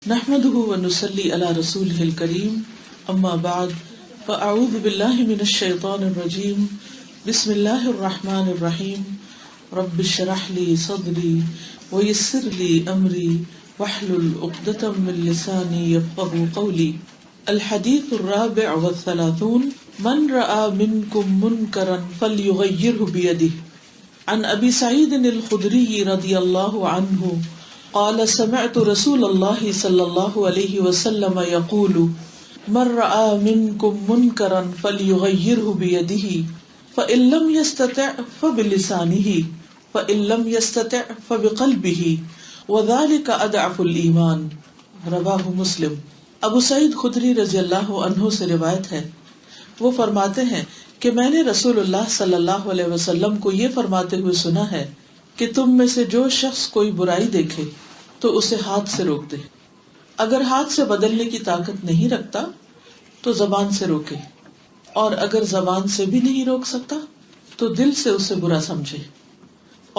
نحمده ونصلي على رسوله الكريم اما بعد فاعوذ بالله من الشيطان الرجيم بسم الله الرحمن الرحيم رب اشرح لي صدري ويسر لي امري واحلل عقدة من لساني يفقهوا قولي. الحديث الرابع والثلاثون من رأى منكم منكرا فليغيره بيده. عن ابي سعيد الخدري رضي الله عنه قال سمعت رسول الله صلى الله عليه وسلم يقول من رأى منكم منكرا فليغيره بيده فإن لم يستطع فبلسانه فإن لم يستطع فبقلبه وذلك أضعف الإيمان. رواه مسلم. ابو سعید خدری رضی اللہ عنہ سے روایت ہے، وہ فرماتے ہیں کہ میں نے رسول اللہ صلی اللہ علیہ وسلم کو یہ فرماتے ہوئے سنا ہے کہ تم میں سے جو شخص کوئی برائی دیکھے تو اسے ہاتھ سے روک دے، اگر ہاتھ سے بدلنے کی طاقت نہیں رکھتا تو زبان سے روکے، اور اگر زبان سے بھی نہیں روک سکتا تو دل سے اسے برا سمجھے،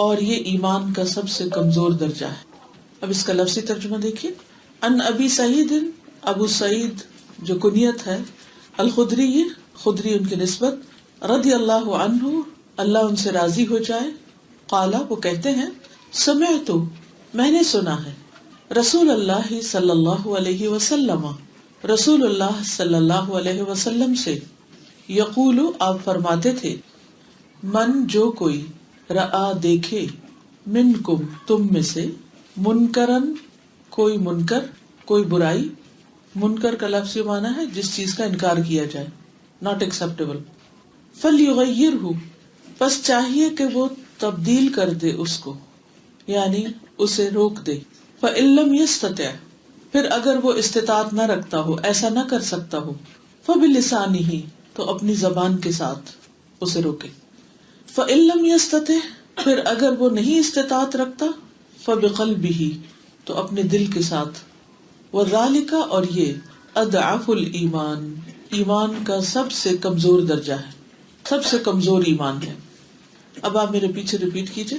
اور یہ ایمان کا سب سے کمزور درجہ ہے. اب اس کا لفظی ترجمہ دیکھیے. ان ابی سعید، ابو سعید جو کنیت ہے، الخدری، خدری ان کی نسبت، رضی اللہ عنہ، اللہ ان سے راضی ہو جائے، قالا وہ کہتے ہیں، سمعت میں نے سنا ہے، رسول اللہ صلی اللہ علیہ وسلم، رسول اللہ صلی اللہ علیہ وسلم سے، یقول آپ فرماتے تھے، من جو کوئی، رآ دیکھے، منکم تم میں سے، منکرن کوئی منکر، کوئی برائی، منکر کا لفظی معنی ہے جس چیز کا انکار کیا جائے، ناٹ ایکسیپٹیبل، فلیغیرہ پس چاہیے کہ وہ تبدیل کر دے اس کو، یعنی اسے روک دے. فإن لم يستطع پھر اگر وہ استطاعت نہ رکھتا ہو، ایسا نہ کر سکتا ہو، فبلسانہ تو اپنی زبان کے ساتھ اسے روکے. فإن لم يستطع پھر اگر وہ نہیں استطاعت رکھتا، فبقلبہ تو اپنے دل کے ساتھ. وذالک اور یہ اضعف الایمان ایمان کا سب سے کمزور درجہ ہے، سب سے کمزور ایمان ہے. اب آپ میرے پیچھے ریپیٹ کیجئے.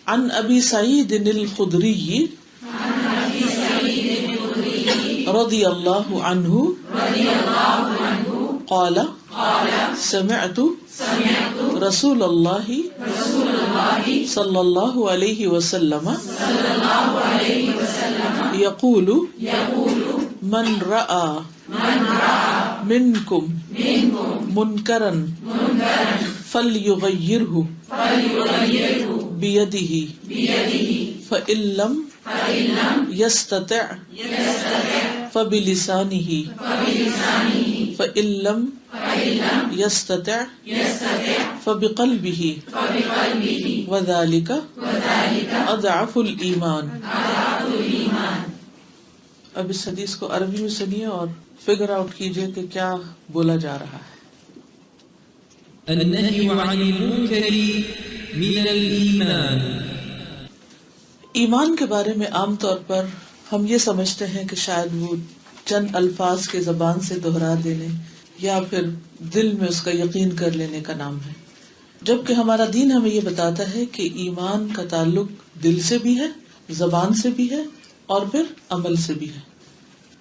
عن ابی سعید الخدری رضی اللہ عنہ قال سمعت رسول اللہ صلی اللہ علیہ وسلم یقول من رأى منکم منکرا فلیغیرہ بیدہ فإن لم یستطع فبلسانہ فإن لم یستطع فبقلبہ وذالک اضعف الایمان. اب اس حدیث کو عربی میں سنیے اور فگر آؤٹ کیجئے کہ کیا بولا جا رہا ہے. النهي عن المنكر من الإيمان. ایمان کے بارے میں عام طور پر ہم یہ سمجھتے ہیں کہ شاید وہ چند الفاظ کے زبان سے دہرا دینے یا پھر دل میں اس کا یقین کر لینے کا نام ہے، جبکہ ہمارا دین ہمیں یہ بتاتا ہے کہ ایمان کا تعلق دل سے بھی ہے، زبان سے بھی ہے، اور پھر عمل سے بھی ہے.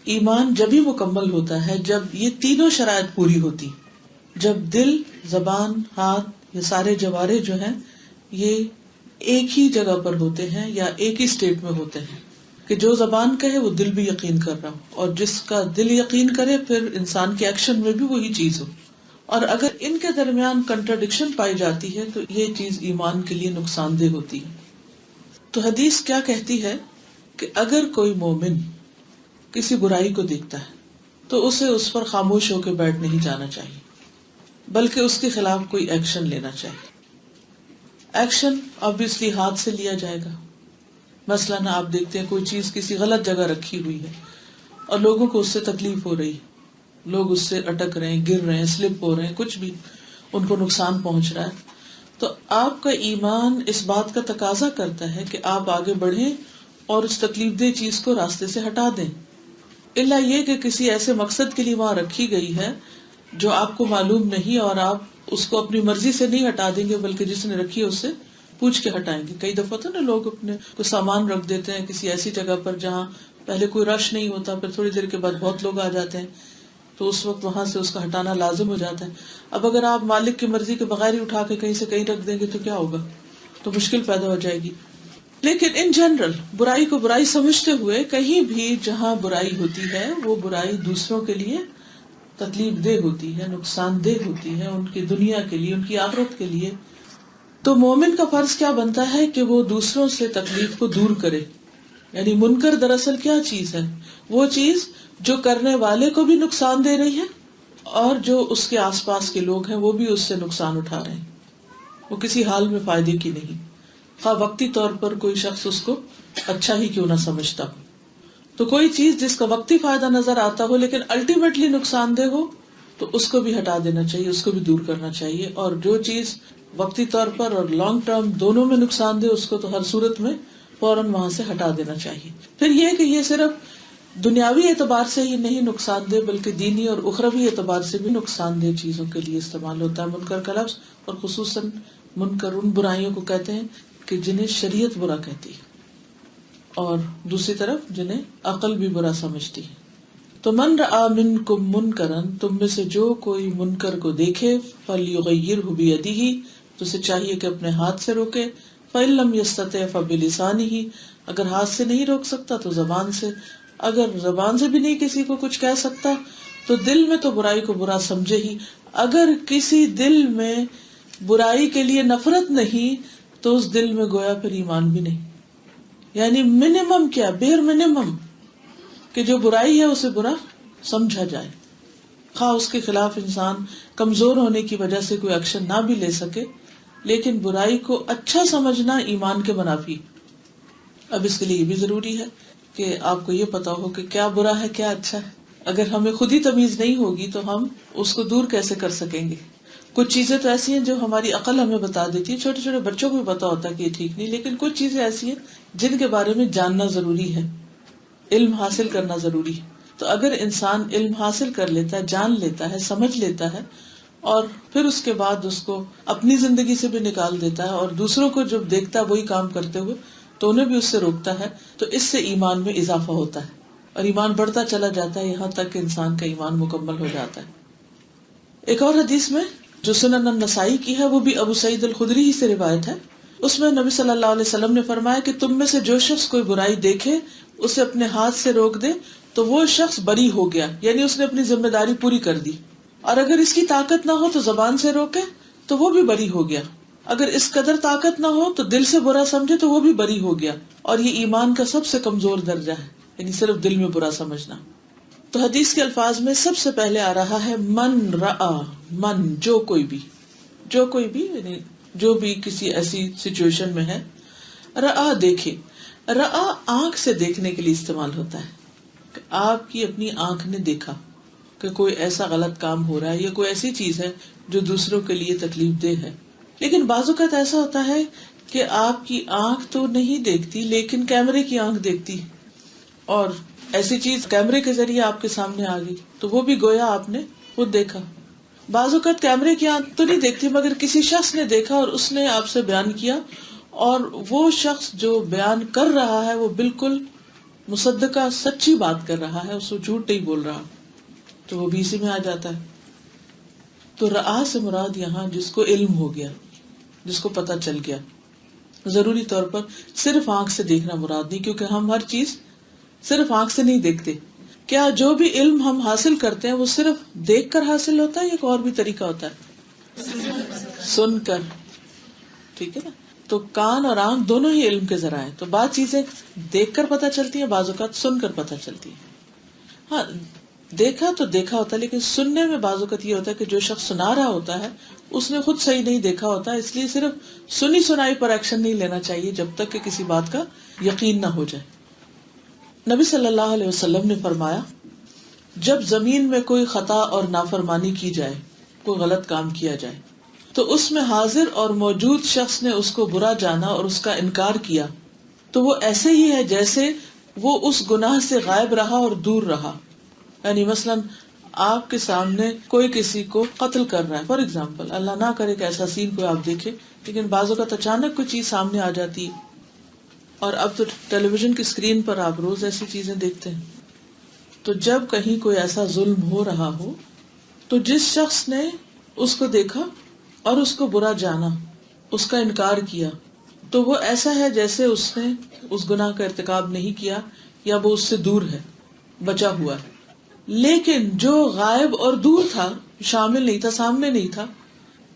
ایمان جبھی مکمل ہوتا ہے جب یہ تینوں شرائط پوری ہوتی، جب دل، زبان، ہاتھ، یہ سارے جوارے جو ہیں یہ ایک ہی جگہ پر ہوتے ہیں یا ایک ہی اسٹیٹ میں ہوتے ہیں، کہ جو زبان کہے وہ دل بھی یقین کر رہا ہو، اور جس کا دل یقین کرے پھر انسان کے ایکشن میں بھی وہی چیز ہو. اور اگر ان کے درمیان کنٹراڈکشن پائی جاتی ہے تو یہ چیز ایمان کے لیے نقصان دہ ہوتی ہے. تو حدیث کیا کہتی ہے کہ اگر کوئی مومن کسی برائی کو دیکھتا ہے تو اسے اس پر خاموش ہو کے بیٹھ نہیں جانا چاہیے، بلکہ اس کے خلاف کوئی ایکشن لینا چاہیے. ایکشن obviously ہاتھ سے لیا جائے گا. مثلاً آپ دیکھتے ہیں کوئی چیز کسی غلط جگہ رکھی ہوئی ہے اور لوگوں کو اس سے تکلیف ہو رہی ہے، لوگ اس سے اٹک رہے ہیں، گر رہے ہیں، سلپ ہو رہے ہیں، کچھ بھی ان کو نقصان پہنچ رہا ہے، تو آپ کا ایمان اس بات کا تقاضا کرتا ہے کہ آپ آگے بڑھیں اور اس تکلیف دہ چیز کو راستے سے ہٹا دیں. الا یہ کہ کسی ایسے مقصد کے لیے وہاں رکھی گئی ہے جو آپ کو معلوم نہیں اور آپ اس کو اپنی مرضی سے نہیں ہٹا دیں گے بلکہ جس نے رکھی ہے اس سے پوچھ کے ہٹائیں گے. کئی دفعہ تو نا لوگ اپنے کو سامان رکھ دیتے ہیں کسی ایسی جگہ پر جہاں پہلے کوئی رش نہیں ہوتا، پھر تھوڑی دیر کے بعد بہت لوگ آ جاتے ہیں، تو اس وقت وہاں سے اس کا ہٹانا لازم ہو جاتا ہے. اب اگر آپ مالک کی مرضی کے بغیر ہی اٹھا کے کہیں سے کہیں رکھ دیں گے تو کیا ہوگا؟ تو مشکل پیدا ہو جائے گی. لیکن ان جنرل برائی کو برائی سمجھتے ہوئے کہیں بھی جہاں برائی ہوتی ہے وہ برائی دوسروں کے لیے تکلیف دہ ہوتی ہے، نقصان دہ ہوتی ہے، ان کی دنیا کے لیے، ان کی آخرت کے لیے. تو مومن کا فرض کیا بنتا ہے کہ وہ دوسروں سے تکلیف کو دور کرے. یعنی منکر دراصل کیا چیز ہے؟ وہ چیز جو کرنے والے کو بھی نقصان دے رہی ہے اور جو اس کے آس پاس کے لوگ ہیں وہ بھی اس سے نقصان اٹھا رہے ہیں. وہ کسی حال میں فائدے کی نہیں، خواہ وقتی طور پر کوئی شخص اس کو اچھا ہی کیوں نہ سمجھتا ہو. تو کوئی چیز جس کا وقتی فائدہ نظر آتا ہو لیکن الٹیمیٹلی نقصان دہ ہو تو اس کو بھی ہٹا دینا چاہیے، اس کو بھی دور کرنا چاہیے. اور جو چیز وقتی طور پر اور لانگ ٹرم دونوں میں نقصان دہ اس کو تو ہر صورت میں فوراً وہاں سے ہٹا دینا چاہیے. پھر یہ کہ یہ صرف دنیاوی اعتبار سے ہی نہیں نقصان دہ بلکہ دینی اور اخروی اعتبار سے بھی نقصان دہ چیزوں کے لیے استعمال ہوتا ہے منکر کا لفظ. اور خصوصاً منکر ان برائیوں کو کہتے ہیں کہ جنہیں شریعت برا کہتی ہے اور دوسری طرف جنہیں عقل بھی برا سمجھتی ہے. تو من رآ منکم منکرن، تم میں سے جو کوئی منکر کو دیکھے، فلیغیرہ بیدہ، تو اسے چاہیے کہ اپنے ہاتھ سے روکے. فإن لم یستطع فبلسانہ، اگر ہاتھ سے نہیں روک سکتا تو زبان سے. اگر زبان سے بھی نہیں کسی کو کچھ کہہ سکتا تو دل میں تو برائی کو برا سمجھے ہی. اگر کسی دل میں برائی کے لیے نفرت نہیں تو اس دل میں گویا پھر ایمان بھی نہیں. یعنی منیمم کیا، بیر منیمم کہ جو برائی ہے اسے برا سمجھا جائے، خواہ اس کے خلاف انسان کمزور ہونے کی وجہ سے کوئی ایکشن نہ بھی لے سکے، لیکن برائی کو اچھا سمجھنا ایمان کے منافی. اب اس کے لیے یہ بھی ضروری ہے کہ آپ کو یہ پتا ہو کہ کیا برا ہے کیا اچھا ہے. اگر ہمیں خود ہی تمیز نہیں ہوگی تو ہم اس کو دور کیسے کر سکیں گے؟ کچھ چیزیں تو ایسی ہیں جو ہماری عقل ہمیں بتا دیتی ہے، چھوٹے چھوٹے بچوں کو بھی پتا ہوتا ہے کہ یہ ٹھیک نہیں، لیکن کچھ چیزیں ایسی ہیں جن کے بارے میں جاننا ضروری ہے، علم حاصل کرنا ضروری ہے. تو اگر انسان علم حاصل کر لیتا ہے، جان لیتا ہے، سمجھ لیتا ہے اور پھر اس کے بعد اس کو اپنی زندگی سے بھی نکال دیتا ہے اور دوسروں کو جب دیکھتا ہے وہی کام کرتے ہوئے تو انہیں بھی اس سے روکتا ہے، تو اس سے ایمان میں اضافہ ہوتا ہے اور ایمان بڑھتا چلا جاتا ہے یہاں تک کہ انسان کا ایمان مکمل ہو جاتا ہے. ایک اور حدیث میں جو سنن النسائی کی ہے وہ بھی ابو سعید الخدری ہی سے روایت ہے. اس میں نبی صلی اللہ علیہ وسلم نے فرمایا کہ تم میں سے جو شخص کوئی برائی دیکھے اسے اپنے ہاتھ سے روک دے تو وہ شخص بری ہو گیا، یعنی اس نے اپنی ذمہ داری پوری کر دی. اور اگر اس کی طاقت نہ ہو تو زبان سے روکے تو وہ بھی بری ہو گیا. اگر اس قدر طاقت نہ ہو تو دل سے برا سمجھے تو وہ بھی بری ہو گیا. اور یہ ایمان کا سب سے کمزور درجہ ہے، یعنی صرف دل میں برا سمجھنا. تو حدیث کے الفاظ میں سب سے پہلے آ رہا ہے من رآ، من جو کوئی بھی یعنی جو بھی کسی ایسی سچویشن میں ہے، رآ دیکھے. رآ آنکھ سے دیکھنے کے لیے استعمال ہوتا ہے کہ آپ کی اپنی آنکھ نے دیکھا کہ کوئی ایسا غلط کام ہو رہا ہے یا کوئی ایسی چیز ہے جو دوسروں کے لیے تکلیف دہ ہے. لیکن بعض اوقات ایسا ہوتا ہے کہ آپ کی آنکھ تو نہیں دیکھتی لیکن کیمرے کی آنکھ دیکھتی اور ایسی چیز کیمرے کے ذریعے آپ کے سامنے آ گئی تو وہ بھی گویا آپ نے خود دیکھا. بعض اوقات کیمرے کی آنکھ تو نہیں دیکھتی مگر کسی شخص نے دیکھا اور اس نے آپ سے بیان کیا اور وہ شخص جو بیان کر رہا ہے وہ بالکل مصدقہ سچی بات کر رہا ہے، اس کو جھوٹ نہیں بول رہا، تو وہ بھی اسی میں آ جاتا ہے. تو رآ سے مراد یہاں جس کو علم ہو گیا، جس کو پتہ چل گیا. ضروری طور پر صرف آنکھ سے دیکھنا مراد نہیں، کیونکہ ہم ہر چیز صرف آنکھ سے نہیں دیکھتے. کیا جو بھی علم ہم حاصل کرتے ہیں وہ صرف دیکھ کر حاصل ہوتا ہے یا کوئی اور بھی طریقہ ہوتا ہے؟ سن کر. ٹھیک ہے نا. تو کان اور آنکھ دونوں ہی علم کے ذرائع ہیں. تو بعض چیزیں دیکھ کر پتہ چلتی ہیں، بعض اوقات سن کر پتہ چلتی ہیں. ہاں دیکھا تو دیکھا ہوتا ہے لیکن سننے میں بعض اوقات یہ ہوتا ہے کہ جو شخص سنا رہا ہوتا ہے اس نے خود صحیح نہیں دیکھا ہوتا، اس لیے صرف سنی سنائی پر ایکشن نہیں لینا چاہیے جب تک کہ کسی بات کا یقین نہ ہو جائے. نبی صلی اللہ علیہ وسلم نے فرمایا جب زمین میں کوئی خطا اور نافرمانی کی جائے، کوئی غلط کام کیا جائے تو اس میں حاضر اور موجود شخص نے اس کو برا جانا اور اس کا انکار کیا تو وہ ایسے ہی ہے جیسے وہ اس گناہ سے غائب رہا اور دور رہا. یعنی مثلاً آپ کے سامنے کوئی کسی کو قتل کر رہا ہے، فار ایگزامپل، اللہ نہ کرے کہ ایسا سین کوئی آپ دیکھے، لیکن بعض اوقات اچانک کوئی چیز سامنے آ جاتی ہے اور اب تو ٹیلی ویژن کی اسکرین پر آپ روز ایسی چیزیں دیکھتے ہیں. تو جب کہیں کوئی ایسا ظلم ہو رہا ہو تو جس شخص نے اس کو دیکھا اور اس کو برا جانا، اس کا انکار کیا، تو وہ ایسا ہے جیسے اس نے اس گناہ کا ارتکاب نہیں کیا یا وہ اس سے دور ہے، بچا ہوا ہے. لیکن جو غائب اور دور تھا، شامل نہیں تھا، سامنے نہیں تھا،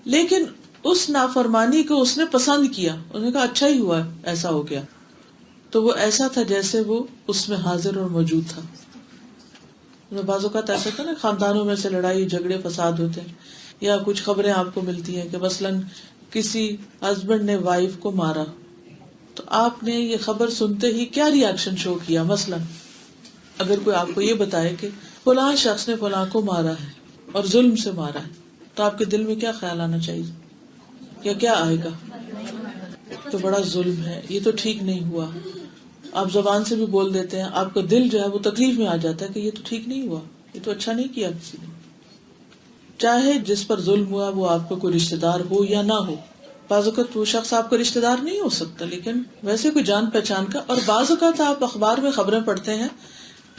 لیکن اس نافرمانی کو اس نے پسند کیا، اس نے کہا اچھا ہی ہوا ایسا ہو گیا، تو وہ ایسا تھا جیسے وہ اس میں حاضر اور موجود تھا. بعض اوقات ایسا تھا نا، خاندانوں میں سے لڑائی جھگڑے فساد ہوتے ہیں، یا کچھ خبریں آپ کو ملتی ہیں کہ مثلاً کسی ہسبینڈ نے وائف کو مارا، تو آپ نے یہ خبر سنتے ہی کیا ری ایکشن شو کیا. مثلاً اگر کوئی آپ کو یہ بتائے کہ فلاں شخص نے فلاں کو مارا ہے اور ظلم سے مارا ہے، تو آپ کے دل میں کیا خیال آنا چاہیے یا کیا آئے گا؟ تو بڑا ظلم ہے، یہ تو ٹھیک نہیں ہوا. آپ زبان سے بھی بول دیتے ہیں، آپ کا دل جو ہے وہ تکلیف میں آ جاتا ہے کہ یہ تو ٹھیک نہیں ہوا، یہ تو اچھا نہیں کیا کسی نے. چاہے جس پر ظلم ہوا وہ آپ کو کوئی رشتہ دار ہو یا نہ ہو. بعض اوقات وہ شخص آپ کا رشتہ دار نہیں ہو سکتا، لیکن ویسے کوئی جان پہچان کا. اور بعض اوقات آپ اخبار میں خبریں پڑھتے ہیں،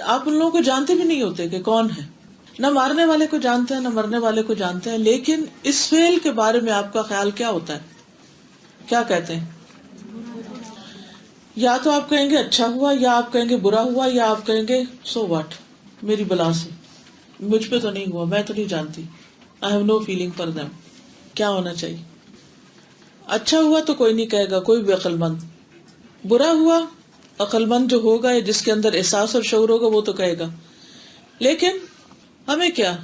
آپ ان لوگوں کو جانتے بھی نہیں ہوتے کہ کون ہے، نہ مارنے والے کو جانتے ہیں نہ مرنے والے کو جانتے ہیں، لیکن اس فعل کے بارے میں آپ کا خیال کیا ہوتا ہے؟ کیا کہتے ہیں؟ یا تو آپ کہیں گے اچھا ہوا، یا آپ کہیں گے برا ہوا، یا آپ کہیں گے سو واٹ، میری بلا سے، مجھ پہ تو نہیں ہوا، میں تو نہیں جانتی، I have no feeling for them. کیا ہونا چاہیے؟ اچھا ہوا تو کوئی نہیں کہے گا، کوئی بھی عقل مند. برا ہوا، عقل مند جو ہوگا یا جس کے اندر احساس اور شعور ہوگا وہ تو کہے گا. لیکن ہمیں کیا،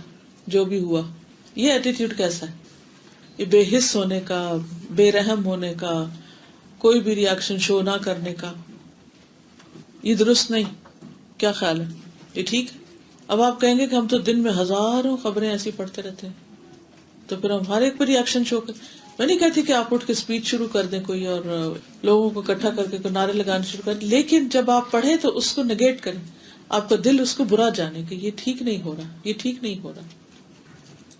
جو بھی ہوا. یہ ایٹیٹیوڈ کیسا ہے؟ یہ بے حس ہونے کا، بے رحم ہونے کا، کوئی بھی ری ایکشن شو نہ کرنے کا، یہ درست نہیں. کیا خیال ہے؟ یہ ٹھیک ہے؟ اب آپ کہیں گے کہ ہم تو دن میں ہزاروں خبریں ایسی پڑھتے رہتے ہیں، تو پھر ہم ہر ایک پر ری ایکشن شو کریں. میں نہیں کہتی کہ آپ اٹھ کے اسپیچ شروع کر دیں کوئی اور لوگوں کو اکٹھا کر کے نعرے لگانے شروع کر دیں، لیکن جب آپ پڑھیں تو اس کو نگیٹ کریں. آپ کا دل اس کو برا جانے کہ یہ ٹھیک نہیں ہو رہا، یہ ٹھیک نہیں ہو رہا.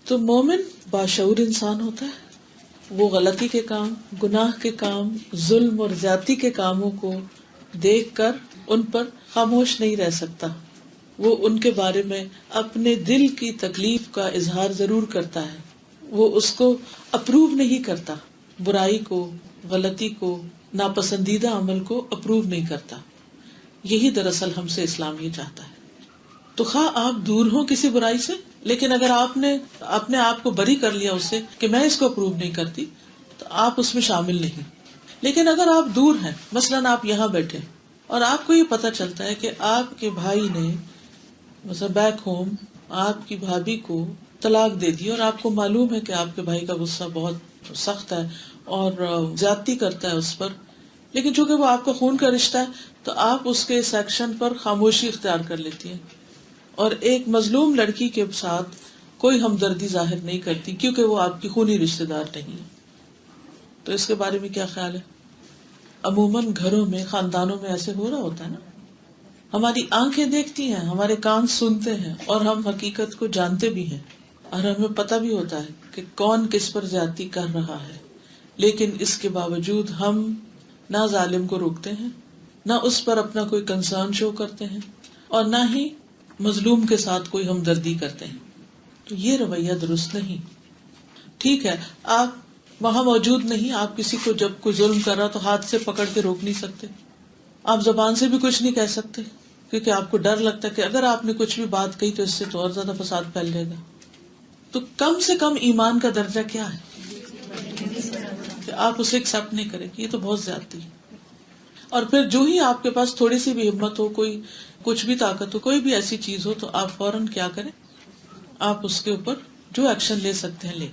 تو مومن باشعور انسان ہوتا ہے، وہ غلطی کے کام، گناہ کے کام، ظلم اور زیادتی کے کاموں کو دیکھ کر ان پر خاموش نہیں رہ سکتا. وہ ان کے بارے میں اپنے دل کی تکلیف کا اظہار ضرور کرتا ہے، وہ اس کو اپروو نہیں کرتا، برائی کو، غلطی کو، ناپسندیدہ عمل کو اپروو نہیں کرتا. یہی دراصل ہم سے اسلام یہ چاہتا ہے. تو خواہ آپ دور ہوں کسی برائی سے، لیکن اگر آپ نے اپنے آپ کو بری کر لیا اس سے کہ میں اس کو اپروو نہیں کرتی، تو آپ اس میں شامل نہیں. لیکن اگر آپ دور ہیں، مثلاً آپ یہاں بیٹھے اور آپ کو یہ پتہ چلتا ہے کہ آپ کے بھائی نے مثلا بیک ہوم آپ کی بھابھی کو طلاق دے دی، اور آپ کو معلوم ہے کہ آپ کے بھائی کا غصہ بہت سخت ہے اور زیادتی کرتا ہے اس پر، لیکن چونکہ وہ آپ کا خون کا رشتہ ہے تو آپ اس کے سیکشن پر خاموشی اختیار کر لیتی ہیں اور ایک مظلوم لڑکی کے ساتھ کوئی ہمدردی ظاہر نہیں کرتی کیونکہ وہ آپ کی خونی رشتہ دار نہیں ہے. تو اس کے بارے میں کیا خیال ہے؟ عموماً گھروں میں، خاندانوں میں ایسے ہو رہا ہوتا ہے نا. ہماری آنکھیں دیکھتی ہیں، ہمارے کان سنتے ہیں، اور ہم حقیقت کو جانتے بھی ہیں، اور ہمیں پتہ بھی ہوتا ہے کہ کون کس پر زیادتی کر رہا ہے. لیکن اس کے باوجود ہم نہ ظالم کو روکتے ہیں، نہ اس پر اپنا کوئی کنسرن شو کرتے ہیں، اور نہ ہی مظلوم کے ساتھ کوئی ہمدردی کرتے ہیں. تو یہ رویہ درست نہیں. ٹھیک ہے، آپ وہاں موجود نہیں، آپ کسی کو جب کوئی ظلم کر رہا تو ہاتھ سے پکڑ کے روک نہیں سکتے، آپ زبان سے بھی کچھ نہیں کہہ سکتے، کیونکہ آپ کو ڈر لگتا ہے کہ اگر آپ نے کچھ بھی بات کہی تو اس سے تو اور زیادہ فساد پھیل جائے گا. تو کم سے کم ایمان کا درجہ کیا ہے کہ آپ اسے ایکسپٹ نہیں کریں کہ یہ تو بہت زیادتی ہے. اور پھر جو ہی آپ کے پاس تھوڑی سی بھی ہمت ہو، کوئی کچھ بھی طاقت ہو، کوئی بھی ایسی چیز ہو، تو آپ فوراً کیا کریں، آپ اس کے اوپر جو ایکشن لے سکتے ہیں لیں.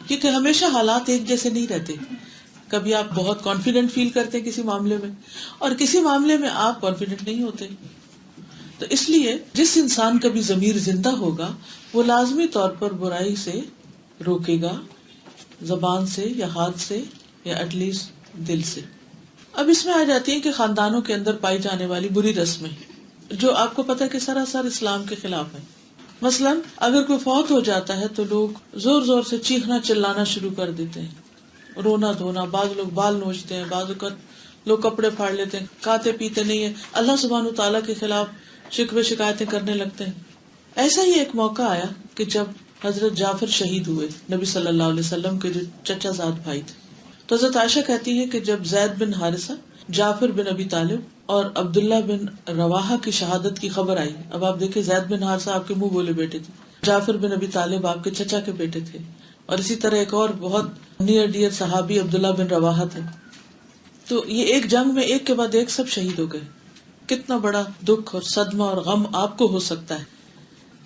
کیونکہ ہمیشہ حالات ایک جیسے نہیں رہتے. کبھی آپ بہت کانفیڈنٹ فیل کرتے ہیں کسی معاملے میں، اور کسی معاملے میں آپ کانفیڈنٹ نہیں ہوتے. تو اس لیے جس انسان کا بھی ضمیر زندہ ہوگا وہ لازمی طور پر برائی سے روکے گا، زبان سے یا ہاتھ سے یا ایٹ لیسٹ دل سے. اب اس میں آ جاتی ہیں کہ خاندانوں کے اندر پائی جانے والی بری رسمیں جو آپ کو پتہ ہے کہ سراسر اسلام کے خلاف ہیں. مثلاً اگر کوئی فوت ہو جاتا ہے تو لوگ زور زور سے چیخنا چلانا شروع کر دیتے ہیں، رونا دھونا، بعض لوگ بال نوچتے ہیں، بعض اوقات لوگ کپڑے پھاڑ لیتے ہیں، کھاتے پیتے نہیں ہیں، اللہ سبحانہ تعالیٰ کے خلاف شکوے شکایتیں کرنے لگتے ہیں. ایسا ہی ایک موقع آیا کہ جب حضرت جعفر شہید ہوئے، نبی صلی اللہ علیہ وسلم کے جو چچا زاد بھائی تھے. تو حضرت عائشہ کہتی ہے کہ جب زید بن حارثہ، جعفر بن ابی طالب اور عبداللہ بن رواحہ کی شہادت کی خبر آئی. اب آپ دیکھیں، زید بن حارثہ آپ کے منہ بولے بیٹے تھے، جعفر بن ابی طالب آپ کے چچا کے بیٹے تھے، اور اسی طرح ایک اور بہت نیئر ڈیئر صحابی عبداللہ بن رواحہ تھے. تو یہ ایک جنگ میں ایک کے بعد ایک سب شہید ہو گئے. کتنا بڑا دکھ اور صدمہ اور غم آپ کو ہو سکتا ہے.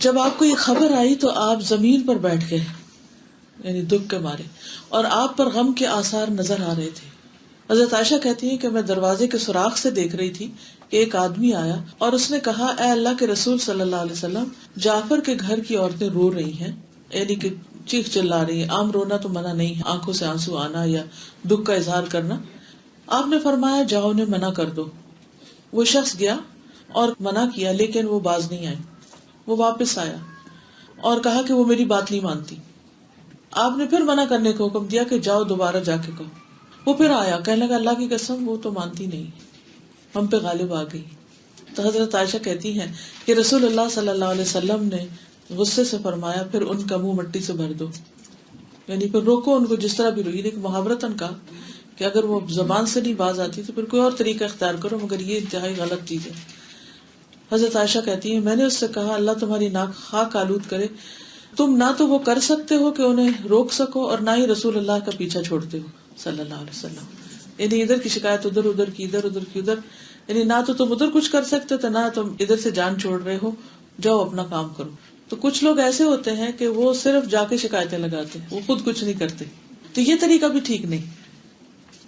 جب آپ کو یہ خبر آئی تو آپ زمین پر بیٹھ گئے، یعنی دکھ کے مارے، اور آپ پر غم کے آثار نظر آ رہے تھے. حضرت عائشہ کہتی ہیں کہ میں دروازے کے سوراخ سے دیکھ رہی تھی کہ ایک آدمی آیا اور اس نے کہا، اے اللہ کے رسول صلی اللہ علیہ وسلم، جعفر کے گھر کی عورتیں رو رہی ہیں، یعنی کہ چیخ چلا رہی ہیں. عام رونا تو منع نہیں ہے، آنکھوں سے آنسو آنا یا دکھ کا اظہار کرنا. آپ نے فرمایا جاؤ انہیں منع کر دو. وہ شخص گیا اور منع کیا، لیکن وہ باز نہیں آئی. وہ واپس آیا اور کہا کہ وہ میری بات نہیں مانتی. آپ نے پھر منع کرنے کا حکم دیا کہ جاؤ دوبارہ جا کے کہو. وہ پھر آیا، کہنے لگا اللہ کی قسم وہ تو مانتی نہیں، ہم پہ غالب آ گئی. تو حضرت عائشہ کہتی ہیں کہ رسول اللہ صلی اللہ علیہ وسلم نے غصے سے فرمایا پھر ان کا منہ مٹی سے بھر دو، یعنی پھر روکو ان کو جس طرح بھی روئی. لیکن محاورتاً کہا کہ اگر وہ زبان سے نہیں باز آتی تو پھر کوئی اور طریقہ اختیار کرو، مگر یہ انتہائی غلط چیز ہے. حضرت عائشہ کہتی ہیں میں نے اس سے کہا اللہ تمہاری ناک خاک آلود کرے، تم نہ تو وہ کر سکتے ہو کہ انہیں روک سکو اور نہ ہی رسول اللہ کا پیچھا چھوڑتے ہو صلی اللہ علیہ وسلم. یعنی ادھر کی شکایت ادھر، ادھر کی ادھر، ادھر کی ادھر، یعنی نہ تو تم ادھر کچھ کر سکتے تھے نہ تم ادھر سے جان چھوڑ رہے ہو، جاؤ اپنا کام کرو. تو کچھ لوگ ایسے ہوتے ہیں کہ وہ صرف جا کے شکایتیں لگاتے ہیں، وہ خود کچھ نہیں کرتے. تو یہ طریقہ بھی ٹھیک نہیں،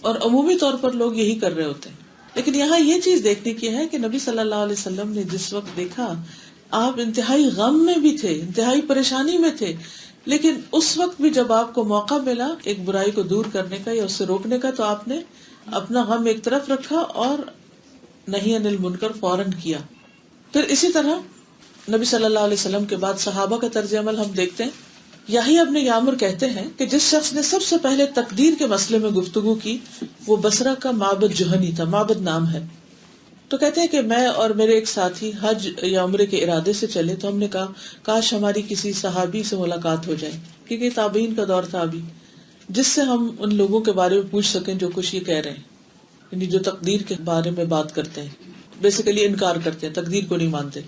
اور عمومی طور پر لوگ یہی کر رہے ہوتے ہیں. لیکن یہاں یہ چیز دیکھنے کی ہے کہ نبی صلی اللہ علیہ وسلم نے جس وقت دیکھا آپ انتہائی غم میں بھی تھے، انتہائی پریشانی میں تھے، لیکن اس وقت بھی جب آپ کو موقع ملا ایک برائی کو دور کرنے کا یا اس سے روکنے کا تو آپ نے اپنا غم ایک طرف رکھا اور نہی عن المنکر فوراً کیا. پھر اسی طرح نبی صلی اللہ علیہ وسلم کے بعد صحابہ کا طرز عمل ہم دیکھتے ہیں. یحییٰ ابن یعمر کہتے ہیں کہ جس شخص نے سب سے پہلے تقدیر کے مسئلے میں گفتگو کی وہ بصرہ کا معبد جہنی تھا، معبد نام ہے. تو کہتے ہیں کہ میں اور میرے ایک ساتھی حج یا عمرے کے ارادے سے چلے تو ہم نے کہا کاش ہماری کسی صحابی سے ملاقات ہو جائے، کیونکہ تابعین کا دور تھا ابھی، جس سے ہم ان لوگوں کے بارے میں پوچھ سکیں جو کچھ یہ کہہ رہے ہیں، یعنی جو تقدیر کے بارے میں بات کرتے ہیں، بیسیکلی انکار کرتے ہیں، تقدیر کو نہیں مانتے.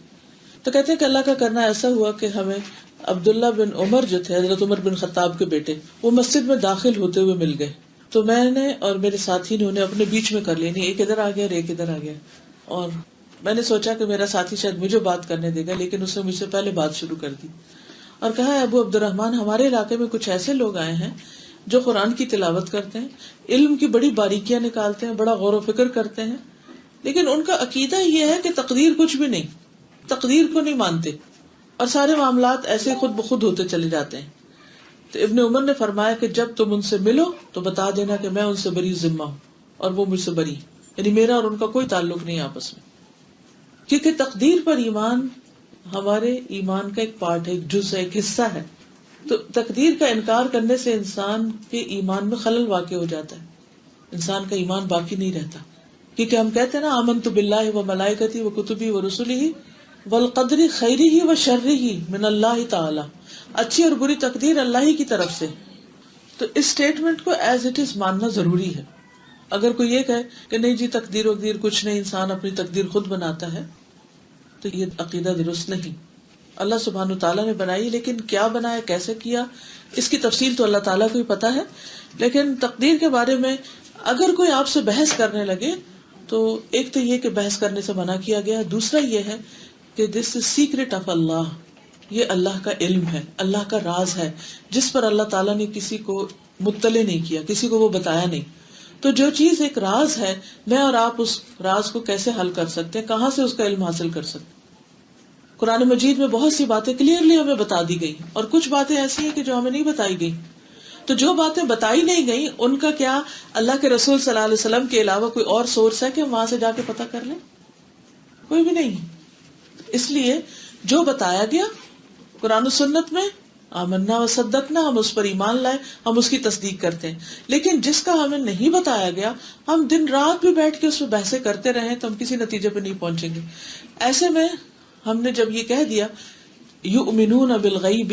تو کہتے ہیں کہ اللہ کا کرنا ایسا ہوا کہ ہمیں عبداللہ بن عمر جو تھے، حضرت عمر بن خطاب کے بیٹے، وہ مسجد میں داخل ہوتے ہوئے مل گئے. تو میں نے اور میرے ساتھی نے انہیں اپنے بیچ میں کر لیا، ایک ادھر آ گیا اور ایک ادھر آ گیا. اور میں نے سوچا کہ میرا ساتھی شاید مجھے بات کرنے دے گا، لیکن اس نے مجھ سے پہلے بات شروع کر دی اور کہا ابو عبد الرحمن، ہمارے علاقے میں کچھ ایسے لوگ آئے ہیں جو قرآن کی تلاوت کرتے ہیں، علم کی بڑی باریکیاں نکالتے ہیں، بڑا غور و فکر کرتے ہیں، لیکن ان کا عقیدہ یہ ہے کہ تقدیر کچھ بھی نہیں، تقدیر کو نہیں مانتے، اور سارے معاملات ایسے خود بخود ہوتے چلے جاتے ہیں. تو ابن عمر نے فرمایا کہ جب تم ان سے ملو تو بتا دینا کہ میں ان سے بری ذمہ ہوں اور وہ مجھ سے بری، یعنی میرا اور ان کا کوئی تعلق نہیں آپس میں. کیونکہ تقدیر پر ایمان ہمارے ایمان کا ایک پارٹ ہے، ایک جز ہے، ایک حصہ ہے. تو تقدیر کا انکار کرنے سے انسان کے ایمان میں خلل واقع ہو جاتا ہے، انسان کا ایمان باقی نہیں رہتا. کیونکہ ہم کہتے ہیں نا آمنت باللہ و ملائکتی و کتبی و رسلہ والقدر خیرہ و شرہ من اللہ تعالی، اچھی اور بری تقدیر اللہ ہی کی طرف سے. تو اس اسٹیٹمنٹ کو ایز اٹ از ماننا ضروری ہے. اگر کوئی یہ کہے کہ نہیں جی تقدیر وقدیر کچھ نہیں، انسان اپنی تقدیر خود بناتا ہے، تو یہ عقیدہ درست نہیں. اللہ سبحانہ تعالیٰ نے بنائی، لیکن کیا بنایا، کیسے کیا، اس کی تفصیل تو اللہ تعالیٰ کو ہی پتا ہے. لیکن تقدیر کے بارے میں اگر کوئی آپ سے بحث کرنے لگے تو ایک تو یہ کہ بحث کرنے سے منع کیا گیا، دوسرا یہ ہے کہ دس از سیکرٹ آف اللہ، یہ اللہ کا علم ہے، اللہ کا راز ہے جس پر اللہ تعالیٰ نے کسی کو مطلع نہیں کیا، کسی کو وہ بتایا نہیں. تو جو چیز ایک راز ہے، میں اور آپ اس راز کو کیسے حل کر سکتے ہیں، کہاں سے اس کا علم حاصل کر سکتے ہیں؟ قرآن مجید میں بہت سی باتیں کلیئرلی ہمیں بتا دی گئی، اور کچھ باتیں ایسی ہیں کہ جو ہمیں نہیں بتائی گئی. تو جو باتیں بتائی نہیں گئی ان کا کیا اللہ کے رسول صلی اللہ علیہ وسلم کے علاوہ کوئی اور سورس ہے کہ ہم وہاں سے جا کے پتہ کر لیں؟ کوئی بھی نہیں. اس لیے جو بتایا گیا قرآن و سنت میں آمنا و صدقنا، ہم اس پر ایمان لائے، ہم اس کی تصدیق کرتے ہیں. لیکن جس کا ہمیں نہیں بتایا گیا، ہم دن رات بھی بیٹھ کے اس پہ بحثیں کرتے رہیں تو ہم کسی نتیجے پہ نہیں پہنچیں گے. ایسے میں ہم نے جب یہ کہہ دیا یؤمنون بالغیب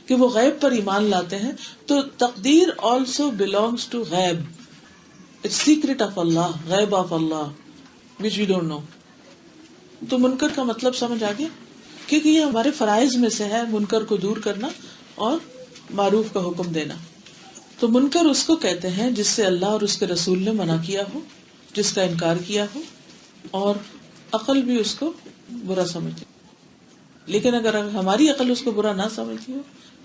کہ وہ غیب پر ایمان لاتے ہیں، تو تقدیر also belongs to غیب. It's secret of Allah, غیب of Allah which we don't know. تو منکر کا مطلب سمجھ آ گیا، کیونکہ یہ ہمارے فرائض میں سے ہے منکر کو دور کرنا اور معروف کا حکم دینا. تو منکر اس کو کہتے ہیں جس سے اللہ اور اس کے رسول نے منع کیا ہو، جس کا انکار کیا ہو، اور عقل بھی اس کو برا سمجھتی. لیکن اگر ہماری عقل اس کو برا نہ سمجھتی ہو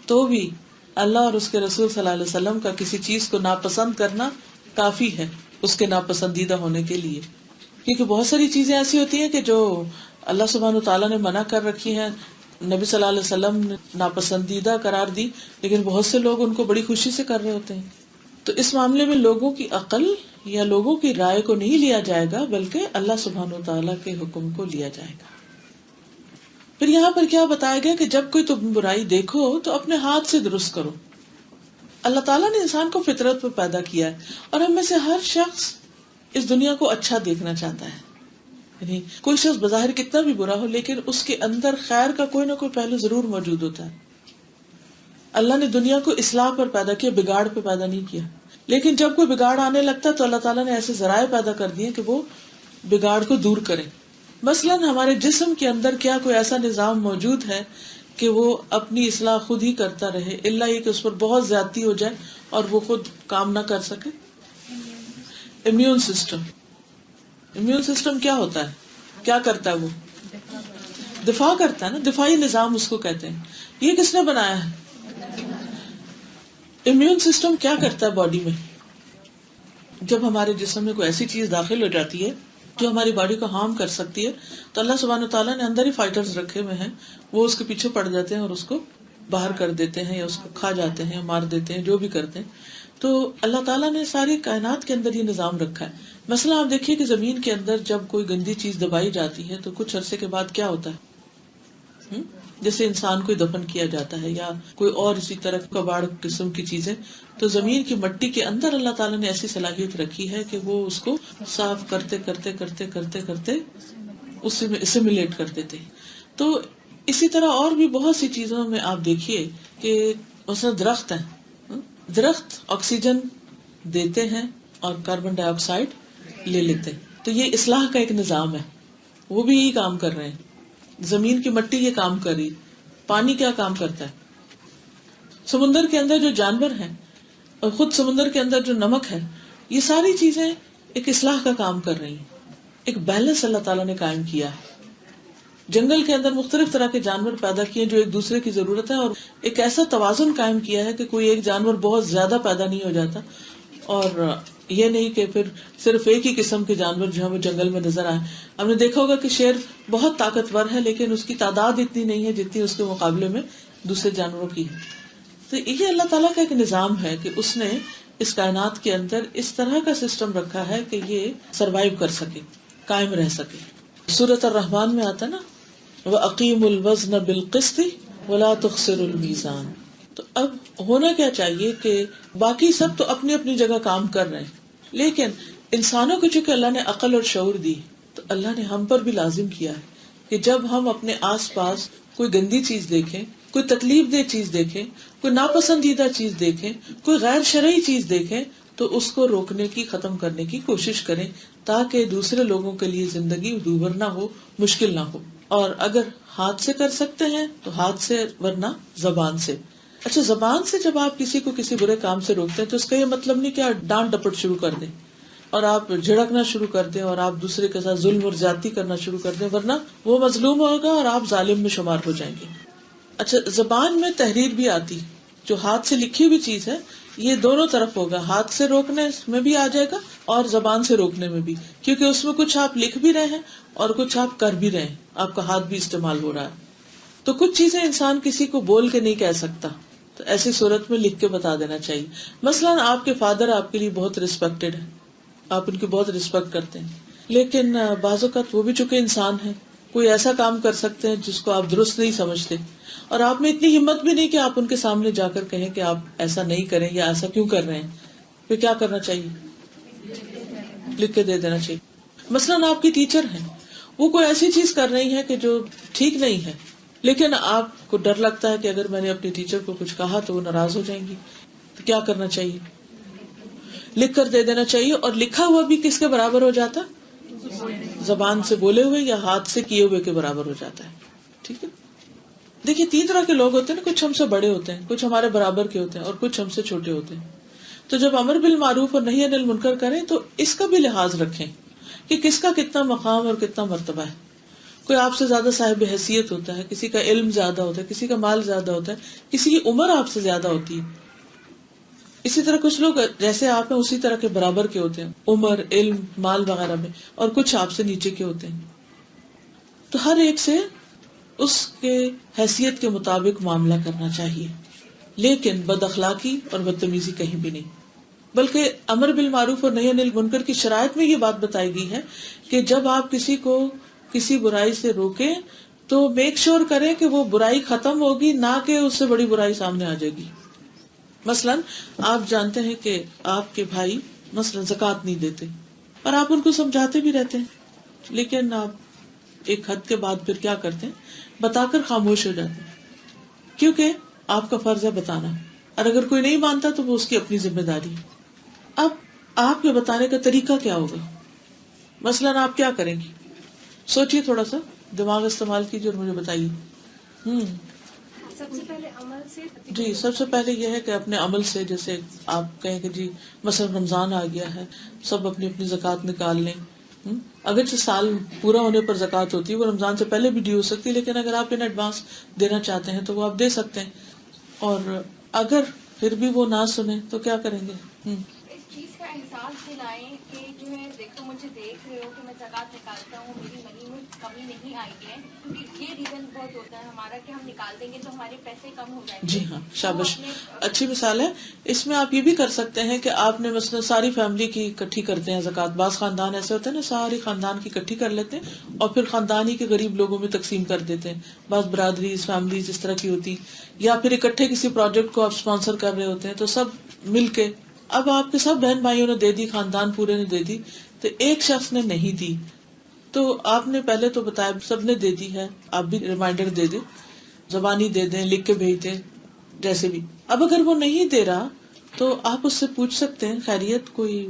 تو بھی اللہ اور اس کے رسول صلی اللہ علیہ وسلم کا کسی چیز کو ناپسند کرنا کافی ہے اس کے ناپسندیدہ ہونے کے لیے. کیونکہ بہت ساری چیزیں ایسی ہوتی ہیں کہ جو اللہ سبحانہ وتعالیٰ نے منع کر رکھی ہیں، نبی صلی اللہ علیہ وسلم نے ناپسندیدہ قرار دی، لیکن بہت سے لوگ ان کو بڑی خوشی سے کر رہے ہوتے ہیں. تو اس معاملے میں لوگوں کی عقل یا لوگوں کی رائے کو نہیں لیا جائے گا، بلکہ اللہ سبحانہ وتعالیٰ کے حکم کو لیا جائے گا. پھر یہاں پر کیا بتایا گیا کہ جب کوئی تم برائی دیکھو تو اپنے ہاتھ سے درست کرو. اللہ تعالیٰ نے انسان کو فطرت پر پیدا کیا ہے، اور ہم میں سے ہر شخص اس دنیا کو اچھا دیکھنا چاہتا ہے. یعنی کوئی شخص بظاہر کتنا بھی برا ہو لیکن اس کے اندر خیر کا کوئی نہ کوئی پہلو ضرور موجود ہوتا ہے. اللہ نے دنیا کو اصلاح پر پیدا کیا، بگاڑ پہ پیدا نہیں کیا. لیکن جب کوئی بگاڑ آنے لگتا ہے تو اللہ تعالیٰ نے ایسے ذرائع پیدا کر دیے کہ وہ بگاڑ کو دور کریں. مثلاً ہمارے جسم کے اندر کیا کوئی ایسا نظام موجود ہے کہ وہ اپنی اصلاح خود ہی کرتا رہے، الا یہ کہ اس پر بہت زیادتی ہو جائے اور وہ خود کام نہ کر سکے؟ Immune system. امیون سسٹم کیا ہوتا ہے، کیا کرتا ہے؟ وہ دفاع کرتا ہے نا، دفاعی نظام اس کو کہتے ہیں. یہ کس نے بنایا ہے؟ امیون سسٹم کیا کرتا ہے باڈی میں؟ جب ہمارے جسم میں کوئی ایسی چیز داخل ہو جاتی ہے جو ہماری باڈی کو ہارم کر سکتی ہے تو اللہ سبحانہ وتعالیٰ نے اندر ہی فائٹرز رکھے ہوئے ہیں، وہ اس کے پیچھے پڑ جاتے ہیں اور اس کو باہر کر دیتے ہیں یا اس کو کھا جاتے ہیں، مار دیتے ہیں، جو بھی کرتے ہیں. تو اللہ تعالیٰ نے ساری کائنات کے اندر یہ نظام رکھا ہے. مثلا آپ دیکھیے کہ زمین کے اندر جب کوئی گندی چیز دبائی جاتی ہے تو کچھ عرصے کے بعد کیا ہوتا ہے؟ جیسے انسان کو دفن کیا جاتا ہے یا کوئی اور اسی طرح کباڑ قسم کی چیزیں، تو زمین کی مٹی کے اندر اللہ تعالیٰ نے ایسی صلاحیت رکھی ہے کہ وہ اس کو صاف کرتے کرتے کرتے کرتے کرتے اس میں اسیمیلیٹ کر دیتے. تو اسی طرح اور بھی بہت سی چیزوں میں آپ دیکھیے کہ مثلا درخت ہیں، درخت آکسیجن دیتے ہیں اور کاربن ڈائی آکسائڈ لے لیتے ہیں. تو یہ اصلاح کا ایک نظام ہے، وہ بھی یہی کام کر رہے ہیں. زمین کی مٹی یہ کام کر رہی. پانی کیا کام کرتا ہے؟ سمندر کے اندر جو جانور ہیں اور خود سمندر کے اندر جو نمک ہے، یہ ساری چیزیں ایک اصلاح کا کام کر رہی ہیں. ایک بیلنس اللہ تعالیٰ نے قائم کیا ہے. جنگل کے اندر مختلف طرح کے جانور پیدا کیے جو ایک دوسرے کی ضرورت ہے، اور ایک ایسا توازن قائم کیا ہے کہ کوئی ایک جانور بہت زیادہ پیدا نہیں ہو جاتا، اور یہ نہیں کہ پھر صرف ایک ہی قسم کے جانور جو ہے وہ جنگل میں نظر آئے. ہم نے دیکھا ہوگا کہ شیر بہت طاقتور ہے لیکن اس کی تعداد اتنی نہیں ہے جتنی اس کے مقابلے میں دوسرے جانوروں کی ہے. تو یہ اللہ تعالیٰ کا ایک نظام ہے کہ اس نے اس کائنات کے اندر اس طرح کا سسٹم رکھا ہے کہ یہ سروائیو کر سکے، قائم رہ سکے. سورۃ الرحمن میں آتا نا وَأَقِيمُوا الْوَزْنَ بِالْقِسْطِ وَلَا تُخْسِرُوا الْمِيزَانَ. تو اب ہونا کیا چاہیے کہ باقی سب تو اپنی اپنی جگہ کام کر رہے ہیں، لیکن انسانوں کو چونکہ اللہ نے عقل اور شعور دی تو اللہ نے ہم پر بھی لازم کیا ہے کہ جب ہم اپنے آس پاس کوئی گندی چیز دیکھیں، کوئی تکلیف دہ چیز دیکھیں، کوئی ناپسندیدہ چیز دیکھیں، کوئی غیر شرعی چیز دیکھیں تو اس کو روکنے کی، ختم کرنے کی کوشش کریں تاکہ دوسرے لوگوں کے لیے زندگی دوبھر نہ ہو، مشکل نہ ہو. اور اگر ہاتھ سے کر سکتے ہیں تو ہاتھ سے، ورنہ زبان سے. اچھا، زبان سے جب آپ کسی کو کسی برے کام سے روکتے ہیں تو اس کا یہ مطلب نہیں کہ آپ ڈانٹ ڈپٹ شروع کر دیں اور آپ جھڑکنا شروع کر دیں اور آپ دوسرے کے ساتھ ظلم اور زیادتی کرنا شروع کر دیں، ورنہ وہ مظلوم ہوگا اور آپ ظالم میں شمار ہو جائیں گے. اچھا، زبان میں تحریر بھی آتی، جو ہاتھ سے لکھی ہوئی چیز ہے یہ دونوں طرف ہوگا، ہاتھ سے روکنے میں بھی آ جائے گا اور زبان سے روکنے میں بھی، کیونکہ اس میں کچھ آپ لکھ بھی رہے ہیں اور کچھ آپ کر بھی رہے ہیں، آپ کا ہاتھ بھی استعمال ہو رہا ہے. تو کچھ چیزیں انسان کسی کو بول کے نہیں کہہ سکتا، تو ایسی صورت میں لکھ کے بتا دینا چاہیے. مثلاً آپ کے فادر آپ کے لیے بہت ریسپیکٹڈ ہے، آپ ان کی بہت ریسپیکٹ کرتے ہیں، لیکن بعض اوقات وہ بھی چونکہ انسان ہیں کوئی ایسا کام کر سکتے ہیں جس کو آپ درست نہیں سمجھتے، اور آپ میں اتنی ہمت بھی نہیں کہ آپ ان کے سامنے جا کر کہیں کہ آپ ایسا نہیں کریں یا ایسا کیوں کر رہے ہیں، پھر کیا کرنا چاہیے؟ لکھ کے دے دینا چاہیے. مثلاً آپ کی ٹیچر ہیں، وہ کوئی ایسی چیز کر رہی ہے کہ جو ٹھیک نہیں ہے، لیکن آپ کو ڈر لگتا ہے کہ اگر میں نے اپنی ٹیچر کو کچھ کہا تو وہ ناراض ہو جائیں گی، تو کیا کرنا چاہیے؟ لکھ کر دے دینا چاہیے. اور لکھا ہوا بھی کس کے برابر ہو جاتا؟ زبان سے بولے ہوئے یا ہاتھ سے کیے ہوئے کے برابر ہو جاتا ہے. ٹھیک ہے. دیکھیے 3 طرح کے لوگ ہوتے ہیں نا، کچھ ہم سے بڑے ہوتے ہیں، کچھ ہمارے برابر کے ہوتے ہیں، اور کچھ ہم سے چھوٹے ہوتے ہیں. تو جب امر بالمعروف اور نہی عن المنکر کریں تو اس کا بھی لحاظ رکھیں کہ کس کا کتنا مقام اور کتنا مرتبہ ہے. کوئی آپ سے زیادہ صاحب حیثیت ہوتا ہے، کسی کا علم زیادہ ہوتا ہے، کسی کا مال زیادہ ہوتا ہے، کسی کی عمر آپ سے زیادہ ہوتی ہے. اسی طرح کچھ لوگ جیسے آپ ہیں اسی طرح کے برابر کے ہوتے ہیں عمر، علم، مال وغیرہ میں، اور کچھ آپ سے نیچے کے ہوتے ہیں. تو ہر ایک سے اس کے حیثیت کے مطابق معاملہ کرنا چاہیے، لیکن بد اخلاقی اور بدتمیزی کہیں بھی نہیں. بلکہ امر بالمعروف اور نہی عن المنکر کی شرائط میں یہ بات بتائی گئی ہے کہ جب آپ کسی کو کسی برائی سے روکیں تو میک شور کریں کہ وہ برائی ختم ہوگی، نہ کہ اس سے بڑی برائی سامنے آ جائے گی. مثلاً آپ جانتے ہیں کہ آپ کے بھائی مثلاً زکوٰۃ نہیں دیتے، اور آپ ان کو سمجھاتے بھی رہتے ہیں، لیکن آپ ایک حد کے بعد پھر کیا کرتے ہیں؟ بتا کر خاموش ہو جاتے ہیں، کیونکہ آپ کا فرض ہے بتانا، اور اگر کوئی نہیں مانتا تو وہ اس کی اپنی ذمہ داری. اب آپ کے بتانے کا طریقہ کیا ہوگا؟ مثلاً آپ کیا کریں گی؟ سوچئے، تھوڑا سا دماغ استعمال کیجیے اور مجھے بتائیے. سب سے پہلے عمل سے جی، سب سے پہلے یہ ہے کہ اپنے عمل سے، جیسے آپ کہیں کہ جی مثلا رمضان آ گیا ہے، سب اپنی اپنی زکوٰۃ نکال لیں. اگرچہ سال پورا ہونے پر زکوٰۃ ہوتی ہے، وہ رمضان سے پہلے بھی ڈیو ہو سکتی ہے، لیکن اگر آپ ان ایڈوانس دینا چاہتے ہیں تو وہ آپ دے سکتے ہیں. اور اگر پھر بھی وہ نہ سنیں تو کیا کریں گے؟ اس چیز کا احساس دلائیں کہ جو ہے دیکھو مجھے دیکھ رہے ہو کہ میں زکوٰۃ نکالتا ہوں، میری منی میں کمی نہیں آئی ہے، کیونکہ یہ ریزن بہت ہوتا ہے ہمارا کہ ہم نکال دیں گے تو ہمارے پیسے کم ہو جائیں گے. جی ہاں، شاباش، اچھی مثال ہے. اس میں آپ یہ بھی کر سکتے ہیں کہ آپ نے مثلا ساری فیملی کی اکٹھی کرتے ہیں زکوٰۃ. بعض خاندان ایسے ہوتے ہیں نا، ساری خاندان کی اکٹھی کر لیتے ہیں اور پھر خاندان ہی کے غریب لوگوں میں تقسیم کر دیتے ہیں. بعض برادریز، فیملیز اس طرح کی ہوتی، یا پھر اکٹھے کسی پروجیکٹ کو آپ اسپانسر کر رہے ہوتے ہیں تو سب مل کے. اب آپ کے سب بہن بھائیوں نے دے دی، خاندان پورے نے دے دی، تو ایک شخص نے نہیں دی، تو آپ نے پہلے تو بتایا سب نے دے دی ہے، آپ بھی ریمائنڈر دے دیں، زبانی دے دیں، لکھ کے بھیج دیں، جیسے بھی. اب اگر وہ نہیں دے رہا تو آپ اس سے پوچھ سکتے ہیں، خیریت کوئی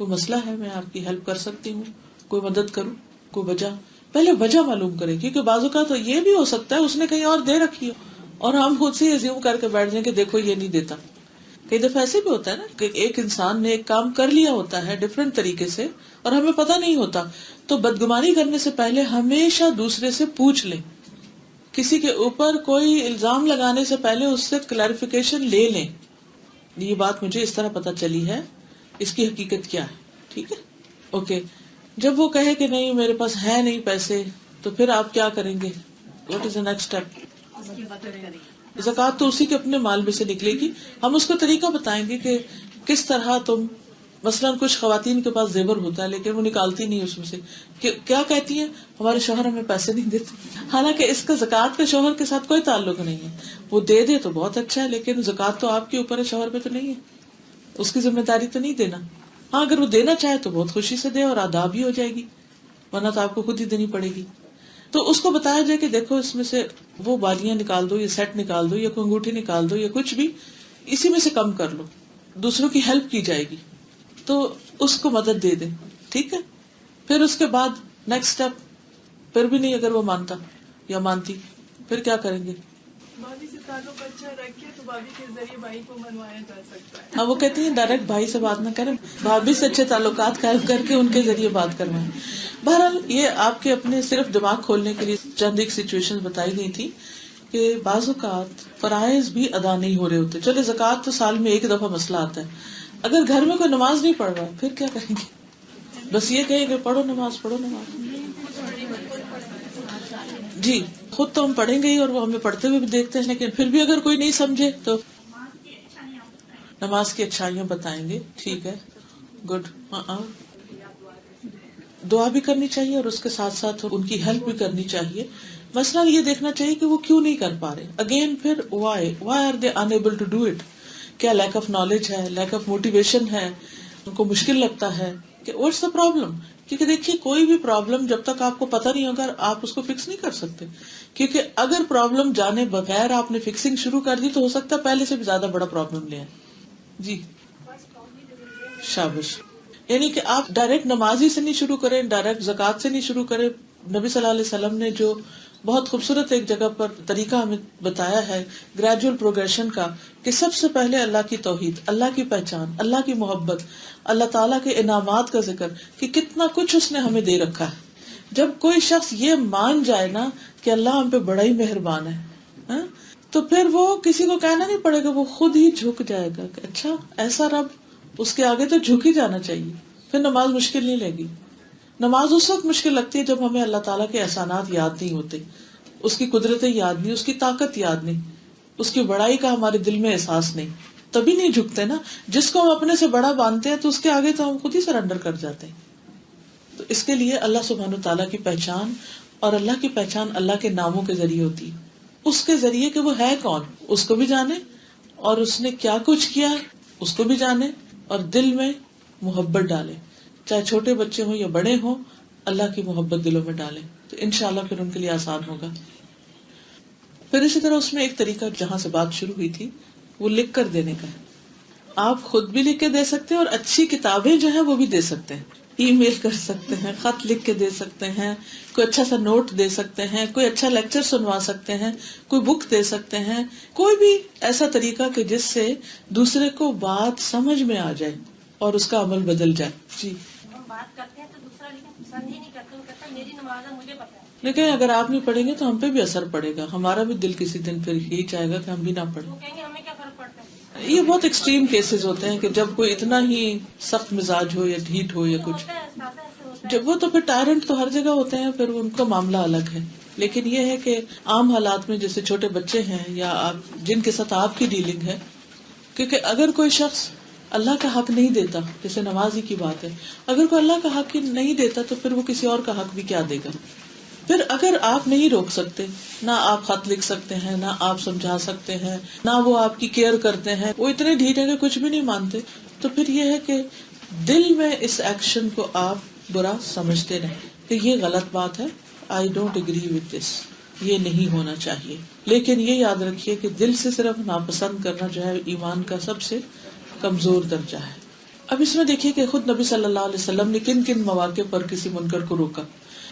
مسئلہ ہے، میں آپ کی ہیلپ کر سکتی ہوں، کوئی مدد کروں، کوئی وجہ. پہلے وجہ معلوم کریں، کیونکہ بعض اوقات تو یہ بھی ہو سکتا ہے اس نے کہیں اور دے رکھی ہو اور ہم خود سے ایزیوم کر کے بیٹھ جائیں کہ دیکھو یہ نہیں دیتا. کئی دفعہ ایسے بھی ہوتا ہے نا کہ ایک انسان نے ایک کام کر لیا ہوتا ہے ڈفرینٹ طریقے سے اور ہمیں پتہ نہیں ہوتا. تو بدگمانی کرنے سے پہلے ہمیشہ دوسرے سے پوچھ لیں، کسی کے اوپر کوئی الزام لگانے سے پہلے اس سے کلیریفیکیشن لے لیں، یہ بات مجھے اس طرح پتہ چلی ہے، اس کی حقیقت کیا ہے. ٹھیک ہے، اوکے. جب وہ کہے کہ نہیں میرے پاس ہے نہیں پیسے، تو پھر آپ کیا کریں گے؟ What is the next step? زکوٰۃ تو اسی کے اپنے مال میں سے نکلے گی. ہم اس کو طریقہ بتائیں گے کہ کس طرح تم، مثلاً کچھ خواتین کے پاس زیور ہوتا ہے لیکن وہ نکالتی نہیں اس میں سے، کیا کہتی ہیں؟ ہمارے شوہر ہمیں پیسے نہیں دیتے. حالانکہ اس کا زکوٰۃ کا شوہر کے ساتھ کوئی تعلق نہیں ہے. وہ دے دے تو بہت اچھا ہے، لیکن زکوٰۃ تو آپ کے اوپر ہے، شوہر پہ تو نہیں ہے، اس کی ذمہ داری تو نہیں دینا. ہاں اگر وہ دینا چاہے تو بہت خوشی سے دے اور ادا بھی ہو جائے گی، ورنہ تو آپ کو خود ہی دینی پڑے گی. تو اس کو بتایا جائے کہ دیکھو اس میں سے وہ بالیاں نکال دو، یا سیٹ نکال دو، یا کوئی انگوٹھی نکال دو، یا کچھ بھی، اسی میں سے کم کر لو. دوسروں کی ہیلپ کی جائے گی تو اس کو مدد دے دیں. ٹھیک ہے. پھر اس کے بعد نیکسٹ اسٹیپ، پھر بھی نہیں اگر وہ مانتا یا مانتی، پھر کیا کریں گے؟ بھابھی سے تعلق اچھا رکھے تو بھابھی کے ذریعے بھائی کو منوایا جا سکتا ہے. ہاں، وہ کہتی ہیں ڈائریکٹ بھائی سے بات نہ کریں، بھابھی سے اچھے تعلقات قائم کر کے ان کے ذریعے بات کروائیں. بہرحال یہ آپ کے اپنے صرف دماغ کھولنے کے لیے چند ایک سچویشن بتائی گئی تھی کہ بعض اوقات فرائض بھی ادا نہیں ہو رہے ہوتے. چلے زکوٰۃ تو سال میں ایک دفعہ مسئلہ آتا ہے، اگر گھر میں کوئی نماز نہیں پڑھ رہا پھر کیا کریں گے؟ بس یہ کہیں کہ پڑھو نماز، پڑھو نماز. جی خود تو ہم پڑھیں گے ہی اور وہ ہمیں پڑھتے ہوئے بھی دیکھتے ہیں، لیکن پھر بھی اگر کوئی نہیں سمجھے تو نماز کی اچھائیاں بتائیں گے. ٹھیک ہے، گڈ. ہاں دعا بھی کرنی چاہیے اور اس کے ساتھ ساتھ ان کی ہیلپ بھی کرنی چاہیے. مثلا یہ دیکھنا چاہیے کہ وہ کیوں نہیں کر پا رہے. اگین پھر why are they enable to do it. کیا لیک آف نالج ہے, لیک آف موٹیویشن ہے, ان کو مشکل لگتا ہے کہ واٹس دا پرابلم. کیونکہ دیکھیے کوئی بھی پرابلم جب تک آپ کو پتہ نہیں ہوگا آپ اس کو فکس نہیں کر سکتے. کیونکہ اگر پرابلم جانے بغیر آپ نے فکسنگ شروع کر دی تو ہو سکتا ہے پہلے سے بھی زیادہ بڑا پرابلم لے آئیں. جی شابش. یعنی کہ آپ ڈائریکٹ نماز ہی سے نہیں شروع کریں, ڈائریکٹ زکوٰۃ سے نہیں شروع کریں. نبی صلی اللہ علیہ وسلم نے جو بہت خوبصورت ایک جگہ پر طریقہ ہمیں بتایا ہے گریجول پروگریشن کا, کہ سب سے پہلے اللہ کی توحید, اللہ کی پہچان, اللہ کی محبت, اللہ تعالیٰ کے انعامات کا ذکر کہ کتنا کچھ اس نے ہمیں دے رکھا ہے. جب کوئی شخص یہ مان جائے نا کہ اللہ ہم پہ بڑا ہی مہربان ہے, تو پھر وہ کسی کو کہنا نہیں پڑے گا, وہ خود ہی جھک جائے گا کہ اچھا ایسا رب, اس کے آگے تو جھک ہی جانا چاہیے. پھر نماز مشکل نہیں لگی. نماز اس وقت مشکل لگتی ہے جب ہمیں اللہ تعالیٰ کے احسانات یاد نہیں ہوتے, اس کی قدرتیں یاد نہیں, اس کی طاقت یاد نہیں, اس کی بڑائی کا ہمارے دل میں احساس نہیں, تبھی نہیں جھکتے نا. جس کو ہم اپنے سے بڑا مانتے ہیں تو اس کے آگے تو ہم خود ہی سرنڈر کر جاتے ہیں. تو اس کے لیے اللہ سبحانہ تعالیٰ کی پہچان, اور اللہ کی پہچان اللہ کے ناموں کے ذریعے ہوتی ہے. اس کے ذریعے کہ وہ ہے کون اس کو بھی جانے, اور اس نے کیا کچھ کیا اس کو بھی جانے, اور دل میں محبت ڈالے. چاہے چھوٹے بچے ہوں یا بڑے ہوں, اللہ کی محبت دلوں میں ڈالیں تو انشاءاللہ پھر ان کے لیے آسان ہوگا. پھر اسی طرح اس میں ایک طریقہ جہاں سے بات شروع ہوئی تھی وہ لکھ کر دینے کا ہے. آپ خود بھی لکھ کے دے سکتے ہیں اور اچھی کتابیں جو ہیں وہ بھی دے سکتے ہیں. ای میل کر سکتے ہیں, خط لکھ کے دے سکتے ہیں, کوئی اچھا سا نوٹ دے سکتے ہیں, کوئی اچھا لیکچر سنوا سکتے ہیں, کوئی بک دے سکتے ہیں, کوئی بھی ایسا طریقہ کہ جس سے دوسرے کو بات سمجھ میں آ جائے اور اس کا عمل بدل جائے. جی ہم بات کرتے ہیں تو دوسرا لیکن پسند ہی نہیں کرتے, وہ کہتا ہے میری نماز ہے مجھے پتا ہے. لیکن اگر آپ نہیں پڑھیں گے تو ہم پہ بھی اثر پڑے گا, ہمارا بھی دل کسی دن پھر یہی چاہے گا کہ ہم بھی نہ پڑھیں. وہ کہیں گے ہمیں کیا فرق پڑتا ہے. یہ بہت ایکسٹریم کیسز ہوتے ہیں کہ جب کوئی اتنا ہی سخت مزاج ہو یا ڈھیٹ ہو یا کچھ, جب وہ تو پھر ٹائرنٹ تو ہر جگہ ہوتے ہیں, پھر ان کا معاملہ الگ ہے. لیکن یہ ہے کہ عام حالات میں جیسے چھوٹے بچے ہیں یا آپ جن کے ساتھ آپ کی ڈیلنگ ہے, کیونکہ اگر کوئی شخص اللہ کا حق نہیں دیتا, جیسے نماز ہی کی بات ہے, اگر کوئی اللہ کا حق ہی نہیں دیتا تو پھر وہ کسی اور کا حق بھی کیا دے گا. پھر اگر آپ نہیں روک سکتے, نہ آپ خط لکھ سکتے ہیں, نہ آپ سمجھا سکتے ہیں, نہ وہ آپ کی کیئر کرتے ہیں, وہ اتنے ڈھیٹ ہیں کہ کچھ بھی نہیں مانتے, تو پھر یہ ہے کہ دل میں اس ایکشن کو آپ برا سمجھتے رہیں کہ یہ غلط بات ہے, I don't agree with this, یہ نہیں ہونا چاہیے. لیکن یہ یاد رکھیے کہ دل سے صرف ناپسند کرنا جو ہے ایمان کا سب سے کمزور درجہ ہے. اب اس میں دیکھیے کہ خود نبی صلی اللہ علیہ وسلم نے کن کن مواقع پر کسی منکر کو روکا.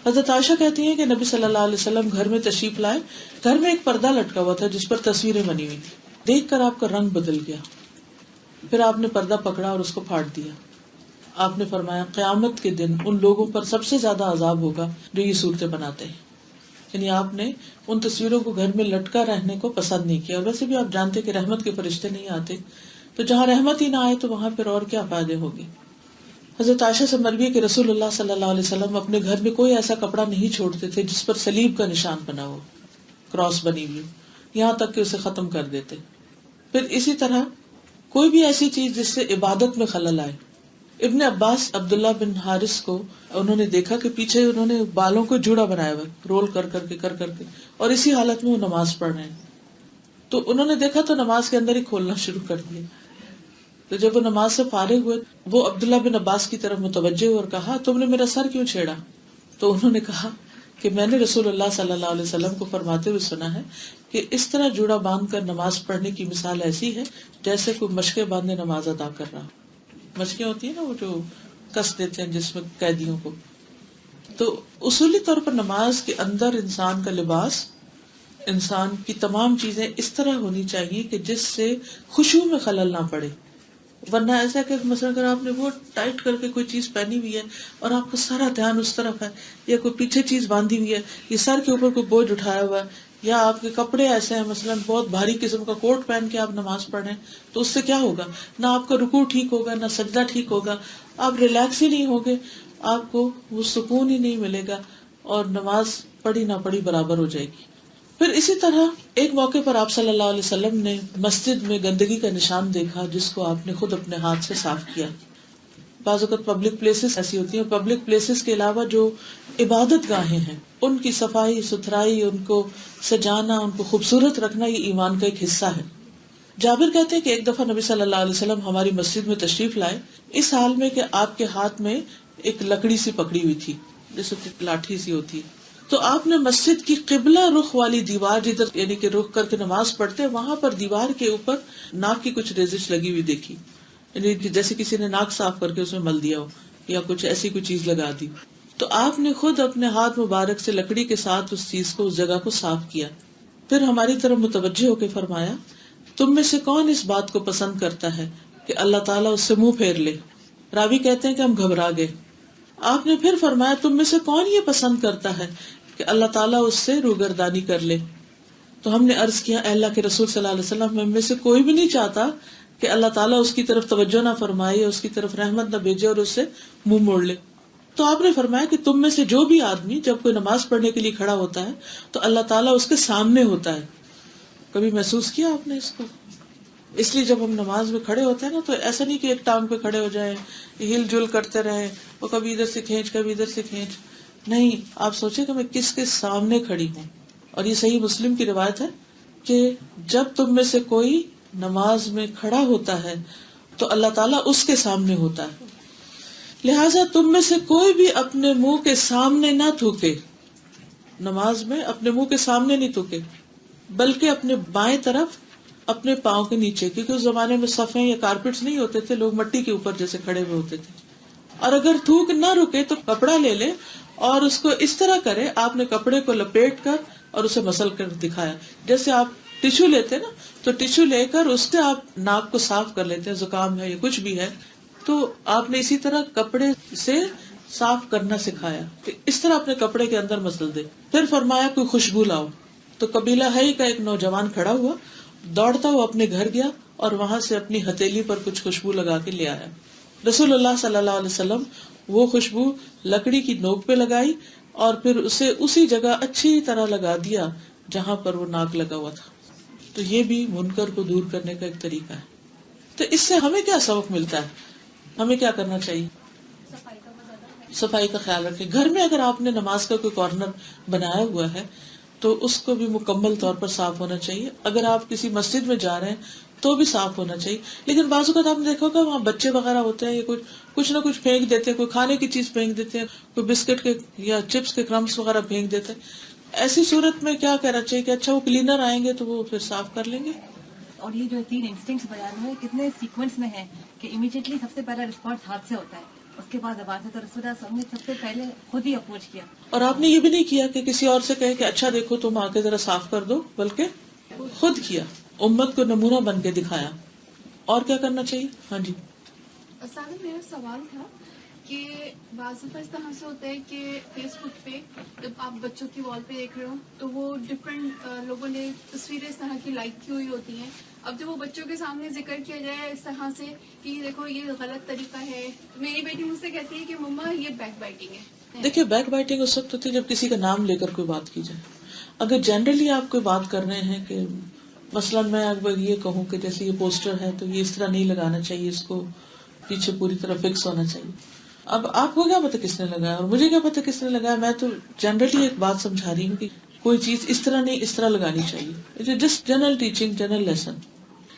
حضرت عائشہ کہتی ہیں کہ نبی صلی اللہ علیہ وسلم گھر میں تشریف لائے, گھر میں ایک پردہ لٹکا ہوا تھا جس پر تصویریں بنی ہوئی تھی. دیکھ کر آپ کا رنگ بدل گیا, پھر آپ نے پردہ پکڑا اور اس کو پھاڑ دیا. آپ نے فرمایا قیامت کے دن ان لوگوں پر سب سے زیادہ عذاب ہوگا جو یہ صورتیں بناتے ہیں. یعنی آپ نے ان تصویروں کو گھر میں لٹکا رہنے کو پسند نہیں کیا. ویسے بھی آپ جانتے کہ رحمت کے فرشتے نہیں آتے, تو جہاں رحمت ہی نہ آئے تو وہاں پھر اور کیا فائدے ہوگی. حضرت عائشہ سے مروی ہے کہ رسول اللہ صلی اللہ علیہ وسلم اپنے گھر میں کوئی ایسا کپڑا نہیں چھوڑتے تھے جس پر صلیب کا نشان بنا ہو, کراس بنی ہوئی, یہاں تک کہ اسے ختم کر دیتے. پھر اسی طرح کوئی بھی ایسی چیز جس سے عبادت میں خلل آئے. ابن عباس عبداللہ بن حارث کو انہوں نے دیکھا کہ پیچھے انہوں نے بالوں کو جوڑا بنایا ہوا, رول کر کر کے, اور اسی حالت میں وہ نماز پڑھ رہے ہیں. تو انہوں نے دیکھا تو نماز کے اندر ہی کھولنا شروع کر دیا. تو جب وہ نماز سے فارغ ہوئے, وہ عبداللہ بن عباس کی طرف متوجہ ہوئے اور کہا تم نے میرا سر کیوں چھیڑا؟ تو انہوں نے کہا کہ میں نے رسول اللہ صلی اللہ علیہ وسلم کو فرماتے ہوئے سنا ہے کہ اس طرح جوڑا باندھ کر نماز پڑھنے کی مثال ایسی ہے جیسے کوئی مشقیں باندھے نماز ادا کر رہا. مشقیں ہوتی ہیں نا وہ جو کس دیتے ہیں جس میں قیدیوں کو. تو اصولی طور پر نماز کے اندر انسان کا لباس, انسان کی تمام چیزیں اس طرح ہونی چاہیے کہ جس سے خشوع میں خلل نہ پڑے. ورنہ ایسا کہ مثلا اگر آپ نے وہ ٹائٹ کر کے کوئی چیز پہنی ہوئی ہے اور آپ کا سارا دھیان اس طرف ہے, یا کوئی پیچھے چیز باندھی ہوئی ہے, یہ سر کے اوپر کوئی بوجھ اٹھایا ہوا ہے, یا آپ کے کپڑے ایسے ہیں مثلا بہت بھاری قسم کا کوٹ پہن کے آپ نماز پڑھ رہے ہیں, تو اس سے کیا ہوگا؟ نہ آپ کا رکوع ٹھیک ہوگا, نہ سجدہ ٹھیک ہوگا, آپ ریلیکس ہی نہیں ہوگے, آپ کو وہ سکون ہی نہیں ملے گا, اور نماز پڑھی نہ پڑھی برابر ہو جائے گی. پھر اسی طرح ایک موقع پر آپ صلی اللہ علیہ وسلم نے مسجد میں گندگی کا نشان دیکھا جس کو آپ نے خود اپنے ہاتھ سے صاف کیا. بعض اوقات پبلک پلیسز ایسی ہوتی ہیں، پبلک پلیسز کے علاوہ جو عبادت گاہیں ہیں ان کی صفائی ستھرائی، ان کو سجانا، ان کو خوبصورت رکھنا، یہ ایمان کا ایک حصہ ہے۔ جابر کہتے ہیں کہ ایک دفعہ نبی صلی اللہ علیہ وسلم ہماری مسجد میں تشریف لائے، اس حال میں کہ آپ کے ہاتھ میں ایک لکڑی سی پکڑی ہوئی تھی جیسے لاٹھی سی ہوتی ہے۔ تو آپ نے مسجد کی قبلہ رخ والی دیوار، جدھر یعنی کہ رخ کر کے نماز پڑھتے، وہاں پر دیوار کے اوپر ناک کی کچھ ریزش لگی ہوئی دیکھی، یعنی جیسے کسی نے ناک صاف کر کے اس میں مل دیا ہو یا کچھ ایسی کوئی چیز لگا دی۔ تو آپ نے خود اپنے ہاتھ مبارک سے لکڑی کے ساتھ اس چیز کو، اس جگہ کو صاف کیا، پھر ہماری طرف متوجہ ہو کے فرمایا، تم میں سے کون اس بات کو پسند کرتا ہے کہ اللہ تعالیٰ اس سے منہ پھیر لے؟ راوی کہتے ہیں کہ ہم گھبرا گئے۔ آپ نے پھر فرمایا، تم میں سے کون یہ پسند کرتا ہے کہ اللہ تعالیٰ اس سے روگردانی کر لے؟ تو ہم نے عرض کیا، اے اللہ کے رسول صلی اللہ علیہ وسلم، ہم میں سے کوئی بھی نہیں چاہتا کہ اللہ تعالیٰ اس کی طرف توجہ نہ فرمائے، اس کی طرف رحمت نہ بھیجے اور اس سے منہ موڑ لے۔ تو آپ نے فرمایا کہ تم میں سے جو بھی آدمی جب کوئی نماز پڑھنے کے لیے کھڑا ہوتا ہے تو اللہ تعالیٰ اس کے سامنے ہوتا ہے۔ کبھی محسوس کیا آپ نے اس کو؟ اس لیے جب ہم نماز میں کھڑے ہوتے ہیں نا، تو ایسا نہیں کہ ایک ٹانگ پہ کھڑے ہو جائیں، ہل جل کرتے رہیں، وہ کبھی ادھر سے کھینچ کبھی ادھر سے کھینچ، نہیں، آپ سوچیں کہ میں کس کے سامنے کھڑی ہوں۔ اور یہ صحیح مسلم کی روایت ہے کہ جب تم میں سے کوئی نماز میں کھڑا ہوتا ہے تو اللہ تعالیٰ اس کے سامنے ہوتا ہے، لہٰذا تم میں سے کوئی بھی اپنے منہ کے سامنے نہ تھوکے، نماز میں اپنے منہ کے سامنے نہیں تھوکے، بلکہ اپنے بائیں طرف اپنے پاؤں کے نیچے، کیونکہ اس زمانے میں صفیں یا کارپیٹس نہیں ہوتے تھے، لوگ مٹی کے اوپر جیسے کھڑے ہوئے ہوتے تھے۔ اور اگر تھوک نہ رکے تو کپڑا لے لے اور اس کو اس طرح کرے، آپ نے کپڑے کو لپیٹ کر اور اسے مسل کر دکھایا، جیسے آپ ٹیشو لیتے نا، تو ٹیشو لے کر اس سے آپ ناک کو صاف کر لیتے ہیں، زکام ہے یا کچھ بھی ہے تو آپ نے اسی طرح کپڑے سے صاف کرنا سکھایا کہ اس طرح اپنے کپڑے کے اندر مسل دے۔ پھر فرمایا کوئی خوشبو لاؤ، تو قبیلہ ہی کا ایک نوجوان کھڑا ہوا، دوڑتا ہوا اپنے گھر گیا اور وہاں سے اپنی ہتھیلی پر کچھ خوشبو لگا کے لے آیا۔ رسول اللہ صلی اللہ علیہ وسلم وہ خوشبو لکڑی کی نوک پہ لگائی اور پھر اسے اسی جگہ اچھی طرح لگا دیا جہاں پر وہ ناک لگا ہوا تھا۔ تو یہ بھی منکر کو دور کرنے کا ایک طریقہ ہے۔ تو اس سے ہمیں کیا سبق ملتا ہے؟ ہمیں کیا کرنا چاہیے؟ صفائی کا خیال رکھیں۔ گھر میں اگر آپ نے نماز کا کوئی کارنر بنایا ہوا ہے تو اس کو بھی مکمل طور پر صاف ہونا چاہیے۔ اگر آپ کسی مسجد میں جا رہے ہیں تو بھی صاف ہونا چاہیے۔ لیکن بعض اوقات آپ نے دیکھا ہوگا وہاں بچے وغیرہ ہوتے ہیں، یا کچھ نہ کچھ پھینک دیتے ہیں، کوئی کھانے کی چیز پھینک دیتے ہیں، کوئی بسکٹ کے یا چپس کے کرمس وغیرہ پھینک دیتے ہیں۔ ایسی صورت میں کیا کہنا چاہیے کہ اچھا وہ کلینر آئیں گے تو وہ پھر صاف کر لیں گے۔ اور یہ جو 3 انسٹنکٹس بیان ہوئے کتنے سیکوینس میں ہیں کہ امیڈیٹلی سب سے پہلا رسپانس ہاتھ سے ہوتا ہے، اس کے بعد زبان سے، تو رسول اللہ صلی اللہ علیہ وسلم نے سب سے پہلے خود ہی اپروچ کیا۔ اور آپ نے یہ بھی نہیں کیا کہ کسی اور سے کہے کہ اچھا دیکھو تم آ کے ذرا صاف کر دو، بلکہ خود کیا، امت کو نمونہ بن کے دکھایا۔ اور کیا کرنا چاہیے؟ ہاں جی سامنے میرا سوال تھا کہ بعض دفعہ اس طرح سے ہوتا ہے کہ فیس بک پہ جب آپ بچوں کی وال پہ دیکھ رہے ہو تو وہ ڈفرینٹ لوگوں نے تصویریں اس طرح کی لائک کی ہوئی ہوتی ہیں۔ اب جب وہ بچوں کے سامنے ذکر کیا جائے اس طرح سے کہ دیکھو یہ غلط طریقہ ہے، میری بیٹی مجھ سے کہتی ہے کہ مما یہ بیک بائٹنگ ہے۔ دیکھیے، بیک بائٹنگ اس وقت ہوتی ہے جب کسی کا نام لے کر کوئی بات کی جائے۔ اگر جنرلی آپ کوئی بات کر رہے ہیں کہ مثلاً میں اگر یہ کہوں کہ جیسے یہ پوسٹر ہے تو یہ اس طرح نہیں لگانا چاہیے، اس کو پیچھے پوری طرح فکس ہونا چاہیے۔ اب آپ کو کیا پتا کس نے لگایا اور مجھے کیا پتا کس نے لگایا، میں تو جنرلی ایک بات سمجھا رہی ہوں کہ کوئی چیز اس طرح نہیں اس طرح لگانی چاہیے، just general teaching, general lesson.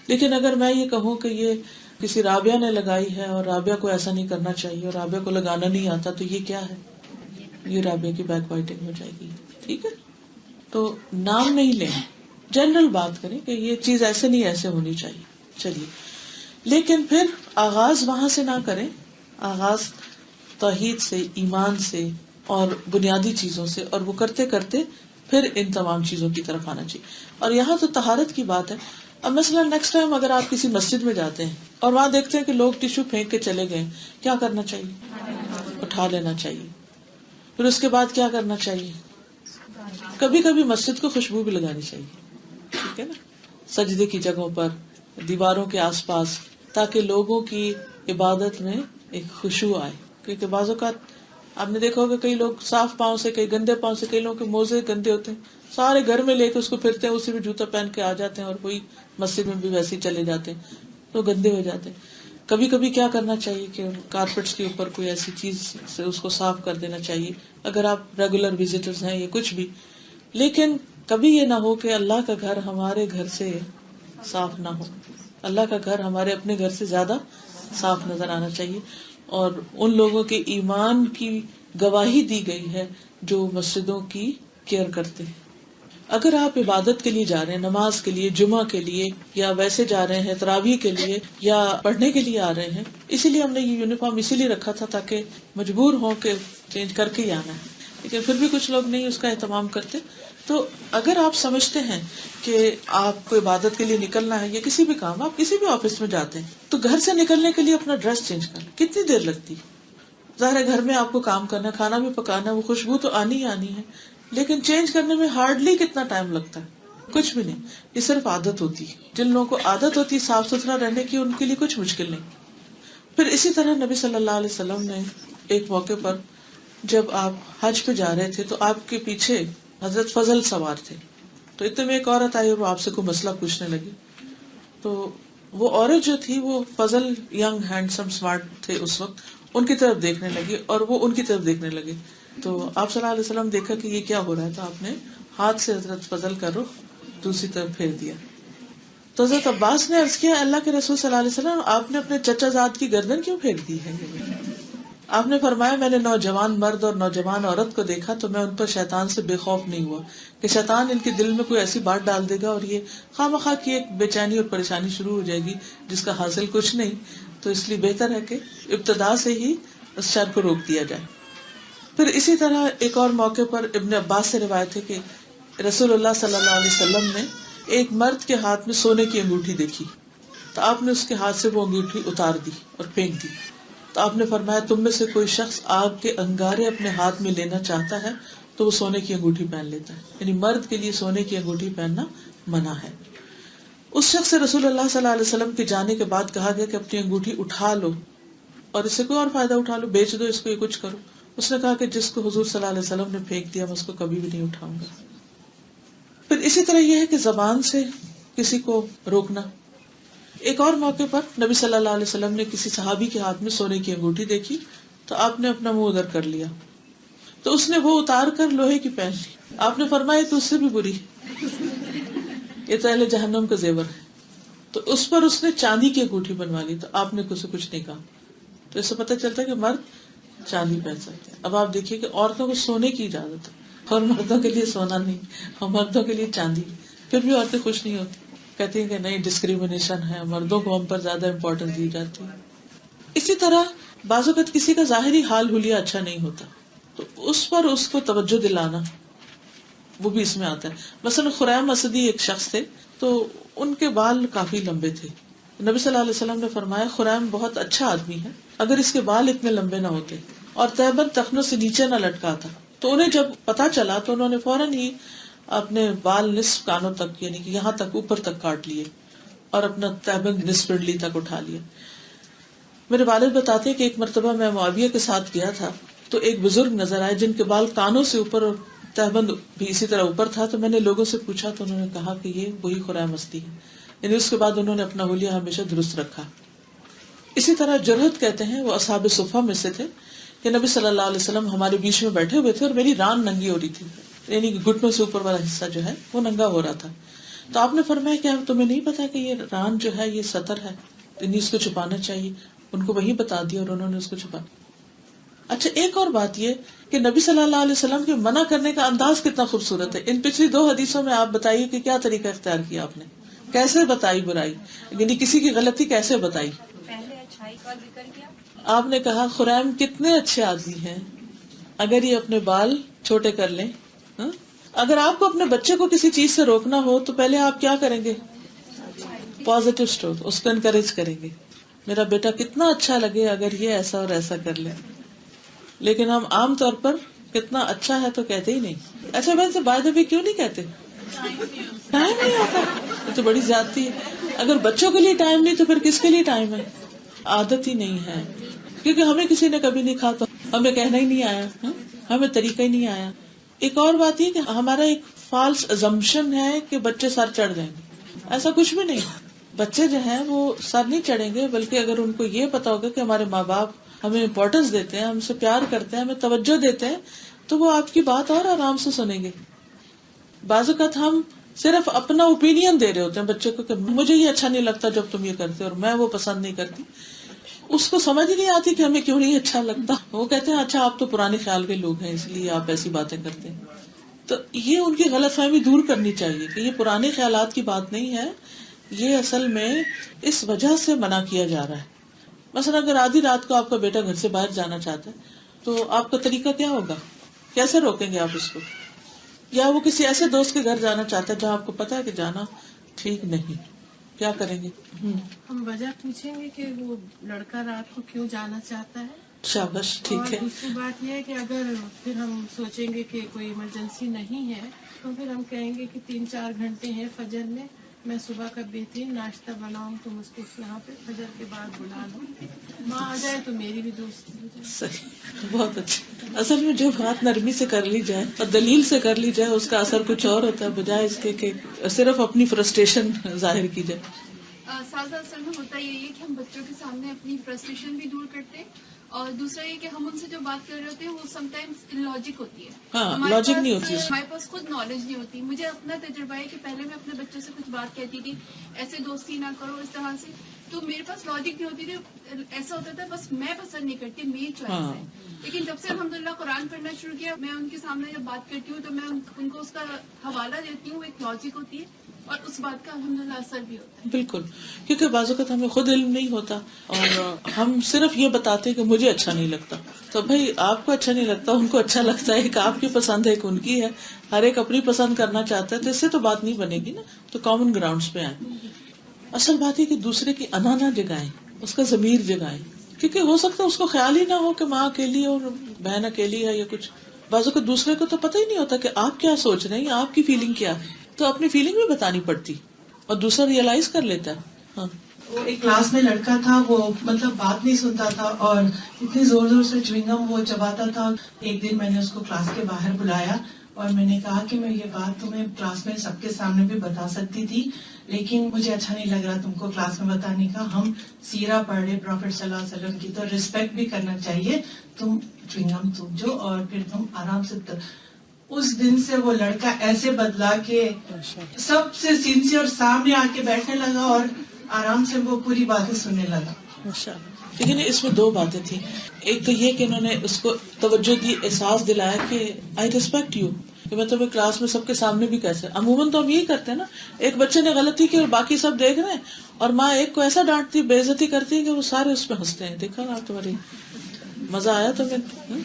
لیکن اگر میں یہ کہوں کہ یہ کسی رابعہ نے لگائی ہے اور رابعہ کو ایسا نہیں کرنا چاہیے اور رابعہ کو لگانا نہیں آتا، تو یہ کیا ہے؟ یہ رابعہ کی بیک بائٹنگ ہو جائے گی۔ ٹھیک ہے، تو نام نہیں لیں، جنرل بات کریں کہ یہ چیز ایسے نہیں ایسے ہونی چاہیے۔ چلیے، لیکن پھر آغاز وہاں سے نہ کریں، آغاز توحید سے، ایمان سے اور بنیادی چیزوں سے، اور وہ کرتے کرتے پھر ان تمام چیزوں کی طرف آنا چاہیے۔ اور یہاں تو طہارت کی بات ہے۔ اب مثلا نیکسٹ ٹائم اگر آپ کسی مسجد میں جاتے ہیں اور وہاں دیکھتے ہیں کہ لوگ ٹیشو پھینک کے چلے گئے، کیا کرنا چاہیے؟ اٹھا لینا چاہیے۔ پھر اس کے بعد کیا کرنا چاہیے؟ کبھی کبھی مسجد کو خوشبو بھی لگانی چاہیے، ٹھیک ہے نا، سجدے کی جگہوں پر، دیواروں کے آس پاس، تاکہ لوگوں کی عبادت میں ایک خشوع آئے۔ کیونکہ بعض اوقات آپ نے دیکھا ہوگا کئی لوگ صاف پاؤں سے، کئی گندے پاؤں سے، کئی لوگوں کے موزے گندے ہوتے ہیں، سارے گھر میں لے کے اس کو پھرتے ہیں، اسی میں جوتا پہن کے آ جاتے ہیں اور کوئی مسجد میں بھی ویسے ہی چلے جاتے ہیں تو گندے ہو جاتے ہیں۔ کبھی کبھی کیا کرنا چاہیے کہ کارپیٹس کے اوپر کوئی ایسی چیز سے اس کو صاف کر دینا چاہیے اگر آپ ریگولر وزٹرز ہیں یا کچھ بھی. لیکن کبھی یہ نہ ہو کہ اللہ کا گھر ہمارے گھر سے صاف نہ ہو. اللہ کا گھر ہمارے اپنے گھر سے زیادہ صاف نظر آنا چاہیے. اور ان لوگوں کے ایمان کی گواہی دی گئی ہے جو مسجدوں کی کیئر کرتے ہیں. اگر آپ عبادت کے لیے جا رہے ہیں، نماز کے لیے، جمعہ کے لیے، یا ویسے جا رہے ہیں تراویح کے لیے یا پڑھنے کے لیے آ رہے ہیں، اسی لیے ہم نے یہ یونیفارم اسی لیے رکھا تھا تاکہ مجبور ہوں کہ چینج کر کے ہی آنا ہے. لیکن پھر بھی کچھ لوگ نہیں اس کا اہتمام کرتے. تو اگر آپ سمجھتے ہیں کہ آپ کو عبادت کے لیے نکلنا ہے یا کسی بھی کام، آپ کسی بھی آفس میں جاتے ہیں، تو گھر سے نکلنے کے لیے اپنا ڈریس چینج کر لیں. کتنی دیر لگتی؟ ظاہر ہے گھر میں آپ کو کام کرنا ہے، کھانا بھی پکانا ہے، وہ خوشبو تو آنی ہی آنی ہے، لیکن چینج کرنے میں ہارڈلی کتنا ٹائم لگتا ہے؟ کچھ بھی نہیں. یہ صرف عادت ہوتی ہے. جن لوگوں کو عادت ہوتی ہے صاف ستھرا رہنے کی، ان کے لیے کچھ مشکل نہیں. پھر اسی طرح نبی صلی اللہ علیہ وسلم نے ایک موقع پر جب آپ حج پہ جا رہے تھے تو آپ کے پیچھے حضرت فضل سوار تھے. تو اتنے میں ایک عورت آئی اور وہ آپ سے کوئی مسئلہ پوچھنے لگی. تو وہ عورت جو تھی وہ فضل ینگ ہینڈسم اسمارٹ تھے اس وقت، ان کی طرف دیکھنے لگی اور وہ ان کی طرف دیکھنے لگے. تو آپ صلی اللہ علیہ وسلم دیکھا کہ یہ کیا ہو رہا ہے، تو آپ نے ہاتھ سے حضرت فضل کا رخ دوسری طرف پھیر دیا. تو حضرت عباس نے عرض کیا، اللہ کے رسول صلی اللہ علیہ وسلم آپ نے اپنے چچا زاد کی گردن کیوں پھیر دی ہے؟ آپ نے فرمایا، میں نے نوجوان مرد اور نوجوان عورت کو دیکھا تو میں ان پر شیطان سے بے خوف نہیں ہوا کہ شیطان ان کے دل میں کوئی ایسی بات ڈال دے گا اور یہ خواہ مخواہ کی ایک بے چینی اور پریشانی شروع ہو جائے گی جس کا حاصل کچھ نہیں. تو اس لیے بہتر ہے کہ ابتدا سے ہی اس شر کو روک دیا جائے. پھر اسی طرح ایک اور موقع پر ابن عباس سے روایت ہے کہ رسول اللہ صلی اللہ علیہ وسلم نے ایک مرد کے ہاتھ میں سونے کی انگوٹھی دیکھی تو آپ نے اس کے ہاتھ سے وہ انگوٹھی اتار دی اور پھینک دی. تو آپ نے فرمایا، تم میں سے کوئی شخص آگ کے انگارے اپنے ہاتھ میں لینا چاہتا ہے تو وہ سونے کی انگوٹھی پہن لیتا ہے. یعنی مرد کے لیے سونے کی انگوٹھی پہننا منع ہے. اس شخص سے رسول اللہ صلی اللہ علیہ وسلم کے جانے کے بعد کہا گیا کہ اپنی انگوٹھی اٹھا لو اور اس سے کوئی اور فائدہ اٹھا لو، بیچ دو اس کو، یہ کچھ کرو. اس نے کہا کہ جس کو حضور صلی اللہ علیہ وسلم نے پھینک دیا میں اس کو کبھی بھی نہیں اٹھاؤں گا. پھر اسی طرح یہ ہے کہ زبان سے کسی کو روکنا. ایک اور موقع پر نبی صلی اللہ علیہ وسلم نے کسی صحابی کے ہاتھ میں سونے کی انگوٹھی دیکھی تو آپ نے اپنا منہ ادھر کر لیا تو اس نے وہ اتار کر لوہے کی پہن لی. آپ نے فرمایا تو اس سے بھی بری، یہ تو اہل جہنم کا زیور ہے. تو اس پر اس نے چاندی کی انگوٹھی بنوا لی تو آپ نے اسے کچھ نہیں کہا. تو اس سے پتہ چلتا ہے کہ مرد چاندی پہن سکتے ہیں. اب آپ دیکھیے کہ عورتوں کو سونے کی اجازت ہے اور مردوں کے لیے سونا نہیں اور مردوں کے لیے چاندی. پھر بھی عورتیں خوش نہیں ہوتی، کہتی ہیں کہ نہیں ڈسکریمنیشن ہے، مردوں کو ہم پر زیادہ امپورٹنس دی جاتی ہے. اسی طرح بعض اوقات کسی کا ظاہری حال حلیہ اچھا نہیں ہوتا تو اس پر اس کو توجہ دلانا وہ بھی اس میں آتا ہے. مثلا خریم اسدی ایک شخص تھے تو ان کے بال کافی لمبے تھے. نبی صلی اللہ علیہ وسلم نے فرمایا خریم بہت اچھا آدمی ہے اگر اس کے بال اتنے لمبے نہ ہوتے اور تہبند ٹخنوں سے نیچے نہ لٹکا تھا. تو انہیں جب پتا چلا تو انہوں نے فوراً ہی اپنے بال نصف کانوں تک یعنی کہ یہاں تک اوپر تک کاٹ لیے اور اپنا تہبند نصف پنڈلی تک اٹھا لیا. میرے والد بتاتے کہ ایک مرتبہ میں معاویہ کے ساتھ گیا تھا تو ایک بزرگ نظر آئے جن کے بال کانوں سے اوپر اور تہبند بھی اسی طرح اوپر تھا. تو میں نے لوگوں سے پوچھا تو انہوں نے کہا کہ یہ وہی خریم اسدی ہے. یعنی اس کے بعد انہوں نے اپنا حلیہ ہمیشہ درست رکھا. اسی طرح جرہت کہتے ہیں، وہ اصحاب صفہ میں سے تھے کہ نبی صلی اللہ علیہ وسلم ہمارے بیچ میں بیٹھے ہوئے تھے اور میری ران ننگی ہو رہی تھی، یعنی کہ گھٹنوں سے اوپر والا حصہ جو ہے وہ ننگا ہو رہا تھا. تو آپ نے فرمایا کہ اب تمہیں نہیں پتا کہ یہ ران جو ہے یہ سطر ہے، یعنی اس کو چھپانا چاہیے. ان کو وہی بتا دیا اور انہوں نے اس کو چھپا. اچھا ایک اور بات یہ کہ نبی صلی اللہ علیہ وسلم کے منع کرنے کا انداز کتنا خوبصورت ہے. ان پچھلی 2 حدیثوں میں آپ بتائیے کہ کیا طریقہ اختیار کیا آپ نے، کیسے بتائی برائی، یعنی کسی کی غلطی کیسے بتائی. پہلے اچھائی کا ذکر کیا. آپ نے کہا خریم کتنے اچھے آدمی ہیں اگر یہ اپنے بال چھوٹے کر لیں. اگر آپ کو اپنے بچے کو کسی چیز سے روکنا ہو تو پہلے آپ کیا کریں گے؟ پازیٹیو اسٹور، اس کو انکریج کریں گے. میرا بیٹا کتنا اچھا لگے اگر یہ ایسا اور ایسا کر لے. لیکن ہم عام طور پر کتنا اچھا ہے تو کہتے ہی نہیں. اچھا بہن سے بات ابھی کیوں نہیں کہتے؟ ٹائم نہیں ہوتا. یہ تو بڑی زیادتی ہے. اگر بچوں کے لیے ٹائم نہیں تو پھر کس کے لیے ٹائم ہے؟ عادت ہی نہیں ہے، کیونکہ ہمیں کسی نے کبھی نہیں کہا تو ہمیں کہنا ہی نہیں آیا، ہمیں طریقہ ہی نہیں آیا. ایک اور بات یہ کہ ہمارا ایک فالس ازمپشن ہے کہ بچے سر چڑھ جائیں گے. ایسا کچھ بھی نہیں. بچے جو ہیں وہ سر نہیں چڑھیں گے، بلکہ اگر ان کو یہ پتا ہوگا کہ ہمارے ماں باپ ہمیں امپورٹینس دیتے ہیں، ہم سے پیار کرتے ہیں، ہمیں توجہ دیتے ہیں، تو وہ آپ کی بات اور آرام سے سنیں گے. بعض اوقات ہم صرف اپنا اوپینین دے رہے ہوتے ہیں بچے کو کہ مجھے یہ اچھا نہیں لگتا جب تم یہ کرتے، اور میں وہ پسند نہیں کرتی. اس کو سمجھ ہی نہیں آتی کہ ہمیں کیوں نہیں اچھا لگتا. وہ کہتے ہیں اچھا آپ تو پرانے خیال کے لوگ ہیں اس لیے آپ ایسی باتیں کرتے ہیں. تو یہ ان کی غلط فہمی دور کرنی چاہیے کہ یہ پرانے خیالات کی بات نہیں ہے، یہ اصل میں اس وجہ سے منع کیا جا رہا ہے. مثلا اگر آدھی رات کو آپ کا بیٹا گھر سے باہر جانا چاہتا ہے تو آپ کا طریقہ کیا ہوگا؟ کیسے روکیں گے آپ اس کو؟ یا وہ کسی ایسے دوست کے گھر جانا چاہتا ہے جہاں آپ کو پتا ہے کہ جانا ٹھیک نہیں، کیا کریں گے؟ ہم وجہ پوچھیں گے کہ وہ لڑکا رات کو کیوں جانا چاہتا ہے. شاباش، ٹھیک اور ہے. دوسری بات یہ ہے کہ اگر پھر ہم سوچیں گے کہ کوئی ایمرجنسی نہیں ہے تو پھر ہم کہیں گے کہ 3-4 گھنٹے ہیں فجر میں صبح کا بہترین ناشتہ بناؤں، تم اس کو یہاں پہ فجر کے بعد بلا لو، ماں آ جائے تو میری بھی دوستی ہو جائے. صحیح، بہت اچھا. اصل میں جو بات نرمی سے کر لی جائے اور دلیل سے کر لی جائے اس کا اثر کچھ اور ہوتا ہے بجائے اس کے کہ صرف اپنی فرسٹریشن ظاہر کی جائے. سازا اصل میں ہوتا یہی ہے کہ ہم بچوں کے سامنے اپنی فرسٹریشن بھی دور کرتے ہیں، اور دوسرا یہ کہ ہم ان سے جو بات کر رہے ہوتے ہیں وہ سم ٹائمز لاجک ہوتی ہے. ہاں، ہمارے logic پاس- نہیں ہوتی اس میں. ہمارے پاس خود نالج نہیں ہوتی. مجھے اپنا تجربہ ہے کہ پہلے میں اپنے بچوں سے کچھ بات کہتی تھی، ایسے دوستی نہ کرو اس طرح سے، تو میرے پاس لاجک نہیں ہوتی تھی. ایسا ہوتا تھا بس میں پسند نہیں کرتی، میری چوائس ہے. لیکن جب سے الحمدللہ قرآن پڑھنا شروع کیا، میں ان کے سامنے جب بات کرتی ہوں تو میں ان کو اس کا حوالہ دیتی ہوں، ایک لاجک ہوتی ہے اور اس بات کا الحمدللہ اثر بھی ہوتا ہے. بالکل، کیونکہ بعض اوقات ہمیں خود علم نہیں ہوتا اور ہم صرف یہ بتاتے کہ مجھے اچھا نہیں لگتا. تو بھائی آپ کو اچھا نہیں لگتا، ان کو اچھا لگتا ہے، ایک آپ کی پسند ہے ایک ان کی ہے، ہر ایک اپنی پسند کرنا چاہتا ہے، تو اس سے تو بات نہیں بنے گی نا. تو کامن گراؤنڈز پہ آئیں. اصل بات ہے کہ دوسرے کی انا نہ جگائیں، اس کا ضمیر جگائیں، کیونکہ ہو سکتا ہے اس کو خیال ہی نہ ہو کہ ماں اکیلی ہے اور بہن اکیلی ہے یا کچھ. بعض اوقات دوسرے کو تو پتہ ہی نہیں ہوتا کہ آپ کیا سوچ رہے ہیں یا آپ کی فیلنگ کیا ہے، تو اپنی فیلنگ بھی بتانی پڑتی اور دوسرا ریئلائز کر لیتا ہے. ہاں، وہ ایک کلاس میں لڑکا تھا، وہ مطلب بات نہیں سنتا تھا اور اتنی زور زور سے چوئنگم وہ چباتا تھا. ایک دن میں نے اس کو کلاس کے باہر بلایا اور میں نے کہا کہ میں یہ بات تمہیں کلاس میں سب کے سامنے بھی بتا سکتی تھی، لیکن مجھے اچھا نہیں لگ رہا تم کو کلاس میں بتانے کا. ہم سیرہ پڑھ رہے پروفیٹ صلی اللہ علیہ وسلم کی، تو ریسپیکٹ بھی کرنا چاہیے. تم چوئنگم تھوکو اور پھر تم آرام سے. اس دن سے وہ لڑکا ایسے بدلا کہ سب سے سینسیئر سامنے آ کے بیٹھنے لگا اور آرام سے وہ پوری باتیں سننے لگا. لیکن اس میں دو باتیں تھیں. ایک تو یہ کہ انہوں نے اس کو توجہ دی، احساس دلایا کہ آئی ریسپیکٹ یو، کہ میں تمہیں کلاس میں سب کے سامنے بھی کیسے. عموماً تو ہم یہی کرتے ہیں نا، ایک بچے نے غلطی کی اور باقی سب دیکھ رہے ہیں اور ماں ایک کو ایسا ڈانٹتی، بے عزتی کرتی ہے کہ وہ سارے اس پہ ہنستے ہیں. دیکھا نا تمہاری مزہ آیا تمہیں.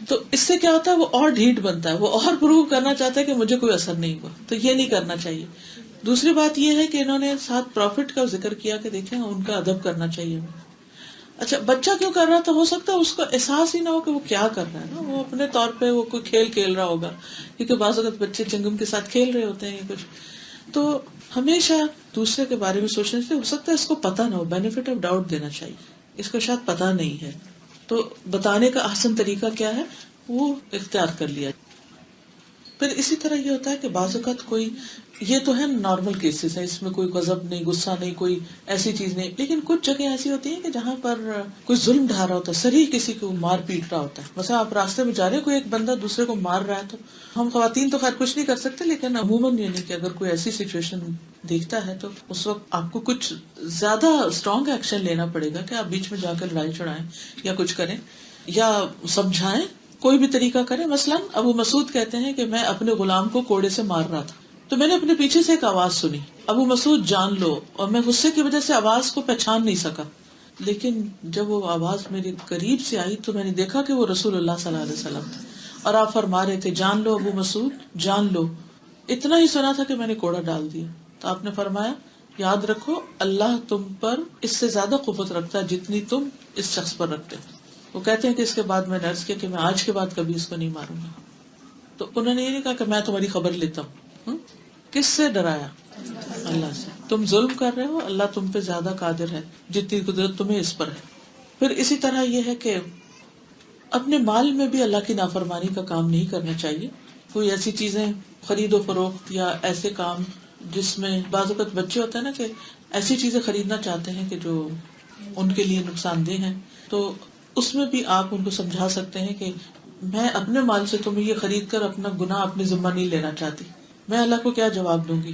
تو اس سے کیا ہوتا ہے، وہ اور ڈھیٹ بنتا ہے، وہ اور پروو کرنا چاہتا ہے کہ مجھے کوئی اثر نہیں ہوا. تو یہ نہیں کرنا چاہیے. دوسری بات یہ ہے کہ انہوں نے ساتھ پروفٹ کا ذکر کیا کہ دیکھیں ان کا ادب کرنا چاہیے. اچھا، بچہ کیوں کر رہا تھا؟ ہو سکتا ہے اس کو احساس ہی نہ ہو کہ وہ کیا کر رہا ہے نا، وہ اپنے طور پہ وہ کوئی کھیل کھیل رہا ہوگا، کیونکہ بعض اوقات بچے چنگم کے ساتھ کھیل رہے ہوتے ہیں یا کچھ. تو ہمیشہ دوسرے کے بارے میں سوچنے سے، ہو سکتا ہے اس کو پتہ نہ ہو، بینیفٹ آف ڈاؤٹ دینا چاہیے. اس کو شاید پتہ نہیں ہے، تو بتانے کا احسن طریقہ کیا ہے وہ اختیار کر لیا. پھر اسی طرح یہ ہوتا ہے کہ بعض اوقات کوئی، یہ تو ہے نارمل کیسز ہیں، اس میں کوئی غضب نہیں، غصہ نہیں، کوئی ایسی چیز نہیں. لیکن کچھ جگہ ایسی ہوتی ہیں کہ جہاں پر کوئی ظلم ڈھا رہا ہوتا ہے، صریح کسی کو مار پیٹ رہا ہوتا ہے. مثلا آپ راستے میں جا رہے ہیں، کوئی ایک بندہ دوسرے کو مار رہا ہے، تو ہم خواتین تو خیر کچھ نہیں کر سکتے، لیکن عموماً یہ نہیں کہ اگر کوئی ایسی سچویشن دیکھتا ہے تو اس وقت آپ کو کچھ زیادہ اسٹرانگ ایکشن لینا پڑے گا کہ آپ بیچ میں جا کر لڑائی چڑھائیں یا کچھ کریں یا سمجھائیں، کوئی بھی طریقہ کریں. مثلاً ابو مسعود کہتے ہیں کہ میں اپنے غلام کو کوڑے سے مار رہا تھا، تو میں نے اپنے پیچھے سے ایک آواز سنی، ابو مسعود جان لو، اور میں غصے کی وجہ سے آواز کو پہچان نہیں سکا. لیکن جب وہ آواز میرے قریب سے آئی تو میں نے دیکھا کہ وہ رسول اللہ صلی اللہ علیہ وسلم تھے اور آپ فرما رہے تھے جان لو ابو مسعود جان لو. اتنا ہی سنا تھا کہ میں نے کوڑا ڈال دیا. تو آپ نے فرمایا یاد رکھو اللہ تم پر اس سے زیادہ قوت رکھتا ہے جتنی تم اس شخص پر رکھتے. وہ کہتے ہیں کہ اس کے بعد میں نے عرض کیا کہ میں آج کے بعد کبھی اس کو نہیں ماروں گا. تو انہوں نے یہ نہیں کہا کہ میں تمہاری خبر لیتا ہوں. کس سے ڈرایا؟ اللہ سے. تم ظلم کر رہے ہو، اللہ تم پہ زیادہ قادر ہے جتنی قدرت تمہیں اس پر ہے. پھر اسی طرح یہ ہے کہ اپنے مال میں بھی اللہ کی نافرمانی کا کام نہیں کرنا چاہیے. کوئی ایسی چیزیں خرید و فروخت یا ایسے کام جس میں بعض اوقات بچے ہوتے ہیں نا کہ ایسی چیزیں خریدنا چاہتے ہیں کہ جو ان کے لیے نقصان دہ ہیں، تو اس میں بھی آپ ان کو سمجھا سکتے ہیں کہ میں اپنے مال سے تمہیں یہ خرید کر اپنا گناہ اپنے ذمہ نہیں لینا چاہتی، میں اللہ کو کیا جواب دوں گی.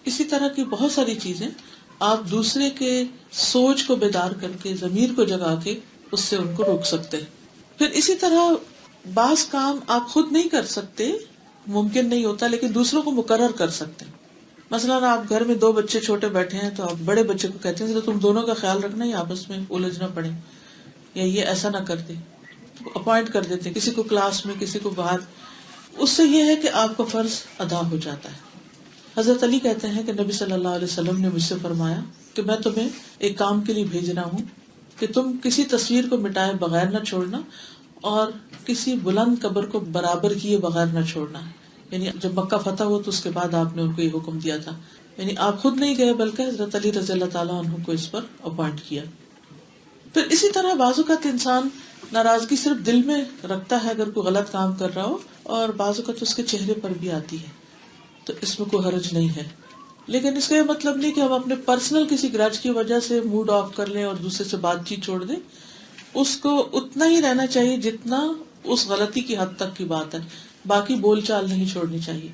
اسی طرح کی بہت ساری چیزیں آپ دوسرے کے سوچ کو بیدار کر کے، ضمیر کو جگا کے اس سے ان کو روک سکتے ہیں. پھر اسی طرح بعض کام آپ خود نہیں کر سکتے، ممکن نہیں ہوتا، لیکن دوسروں کو مقرر کر سکتے ہیں. مثلاً آپ گھر میں 2 بچے چھوٹے بیٹھے ہیں تو آپ بڑے بچے کو کہتے ہیں تو تم دونوں کا خیال رکھنا، یہ آپس میں الجھ نہ پڑے، یا یہ ایسا نہ کر دے. اپوائنٹ کر دیتے ہیں کسی کو کلاس میں، کسی کو باہر. اس سے یہ ہے کہ آپ کا فرض ادا ہو جاتا ہے. حضرت علی کہتے ہیں کہ نبی صلی اللہ علیہ وسلم نے مجھ سے فرمایا کہ میں تمہیں ایک کام کے لیے بھیج رہا ہوں کہ تم کسی تصویر کو مٹائے بغیر نہ چھوڑنا اور کسی بلند قبر کو برابر کیے بغیر نہ چھوڑنا. یعنی جب مکہ فتح ہو تو اس کے بعد آپ نے ان کو یہ حکم دیا تھا. یعنی آپ خود نہیں گئے بلکہ حضرت علی رضی اللہ تعالیٰ عنہ کو اس پر اپوائنٹ کیا. پھر اسی طرح بعض اوقات انسان ناراضگی صرف دل میں رکھتا ہے اگر کوئی غلط کام کر رہا ہو، اور بعض اوقات اس کے چہرے پر بھی آتی ہے، تو اس میں کوئی حرج نہیں ہے. لیکن اس کا یہ مطلب نہیں کہ ہم اپنے پرسنل کسی گرج کی وجہ سے موڈ آف کر لیں اور دوسرے سے بات چیت چھوڑ دیں. اس کو اتنا ہی رہنا چاہیے جتنا اس غلطی کی حد تک کی بات ہے، باقی بول چال نہیں چھوڑنی چاہیے.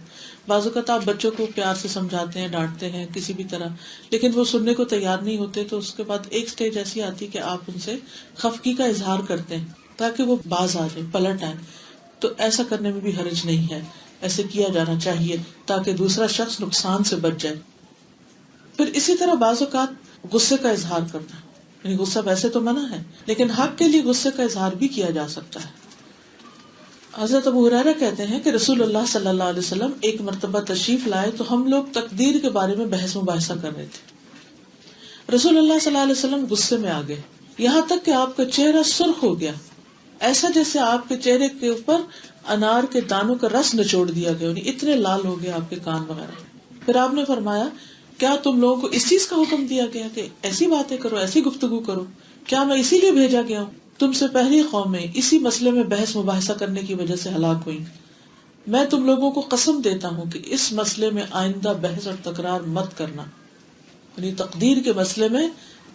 بعض اوقات آپ بچوں کو پیار سے سمجھاتے ہیں، ڈانٹتے ہیں کسی بھی طرح، لیکن وہ سننے کو تیار نہیں ہوتے، تو اس کے بعد ایک سٹیج ایسی آتی ہے کہ آپ ان سے خفگی کا اظہار کرتے ہیں تاکہ وہ باز آ جائیں، پلٹ آئیں. تو ایسا کرنے میں بھی حرج نہیں ہے، ایسے کیا جانا چاہیے تاکہ دوسرا شخص نقصان سے بچ جائے. پھر اسی طرح بعض اوقات غصے کا اظہار کرنا، یعنی غصہ ویسے تو منع ہے لیکن حق کے لیے غصے کا اظہار بھی کیا جا سکتا ہے. حضرت ابو ہریرہ کہتے ہیں کہ رسول اللہ صلی اللہ علیہ وسلم ایک مرتبہ تشریف لائے تو ہم لوگ تقدیر کے بارے میں بحث مباحثہ کر رہے تھے. رسول اللہ صلی اللہ علیہ وسلم غصے میں آ گئے، یہاں تک کہ آپ کا چہرہ سرخ ہو گیا، ایسا جیسے آپ کے چہرے کے اوپر انار کے دانوں کا رس نچوڑ دیا گیا، یعنی اتنے لال ہو گئے آپ کے کان وغیرہ. پھر آپ نے فرمایا کیا تم لوگوں کو اس چیز کا حکم دیا گیا کہ ایسی باتیں کرو، ایسی گفتگو کرو؟ کیا میں اسی لیے بھیجا گیا ہوں؟ تم سے پہلی قومیں اسی مسئلے میں بحث مباحثہ کرنے کی وجہ سے ہلاک ہوئی. میں تم لوگوں کو قسم دیتا ہوں کہ اس مسئلے میں آئندہ بحث اور تکرار مت کرنا، یعنی تقدیر کے مسئلے میں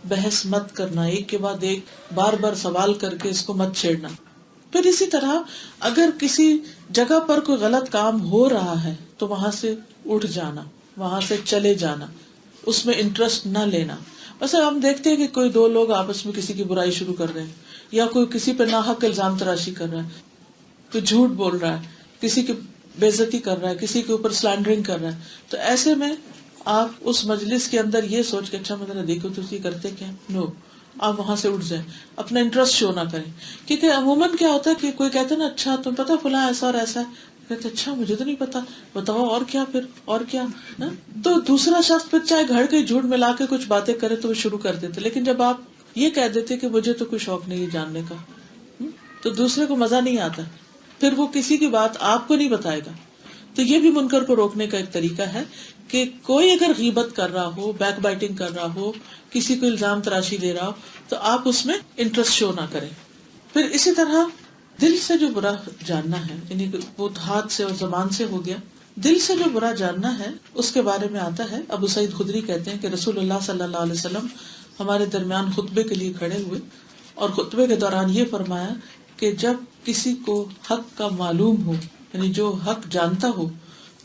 بحث مت کرنا، ایک کے بعد ایک بار بار سوال کر کے اس کو مت چھیڑنا. پھر اسی طرح اگر کسی جگہ پر کوئی غلط کام ہو رہا ہے تو وہاں سے اٹھ جانا، وہاں سے چلے جانا، اس میں انٹرسٹ نہ لینا. ویسے ہم دیکھتے ہیں کہ کوئی 2 لوگ آپس میں کسی کی برائی شروع کر رہے ہیں، یا کوئی کسی پہ ناحق الزام تراشی کر رہا ہے، کوئی جھوٹ بول رہا ہے، کسی کی بےعزتی کر رہا ہے، کسی کے اوپر سلینڈرنگ کر رہا ہے. تو ایسے میں آپ اس مجلس کے اندر یہ سوچ کے اچھا میں دیکھو تو یہ کرتے کیا، نو، آپ وہاں سے اٹھ جائیں، اپنا انٹرسٹ شو نہ کریں. کیونکہ عموماً کیا ہوتا ہے کہ کوئی کہتا ہے نا اچھا تم پتا فلاں ایسا اور ایسا ہے، کہتے اچھا مجھے تو نہیں پتا، بتاؤ اور کیا، پھر اور کیا نا. تو دوسرا شخص پھر چاہے گھڑ کے جھوٹ ملا کے کچھ باتیں کرے تو وہ شروع کر دیتے. لیکن جب آپ یہ کہہ دیتے کہ مجھے تو کوئی شوق نہیں جاننے کا، تو دوسرے کو مزہ نہیں آتا، پھر وہ کسی کی بات آپ کو نہیں بتائے گا. تو یہ بھی منکر کو روکنے کا ایک طریقہ ہے کہ کوئی اگر غیبت کر رہا ہو، بیک بائٹنگ کر رہا ہو، کسی کو الزام تراشی دے رہا ہو، تو آپ اس میں انٹرسٹ شو نہ کریں. پھر اسی طرح دل سے جو برا جاننا ہے، یعنی وہ ہاتھ سے اور زبان سے ہو گیا، دل سے جو برا جاننا ہے اس کے بارے میں آتا ہے. ابو سعید خدری کہتے ہیں کہ رسول اللہ صلی اللہ علیہ وسلم ہمارے درمیان خطبے کے لیے کھڑے ہوئے اور خطبے کے دوران یہ فرمایا کہ جب کسی کو حق کا معلوم ہو، یعنی جو حق جانتا ہو،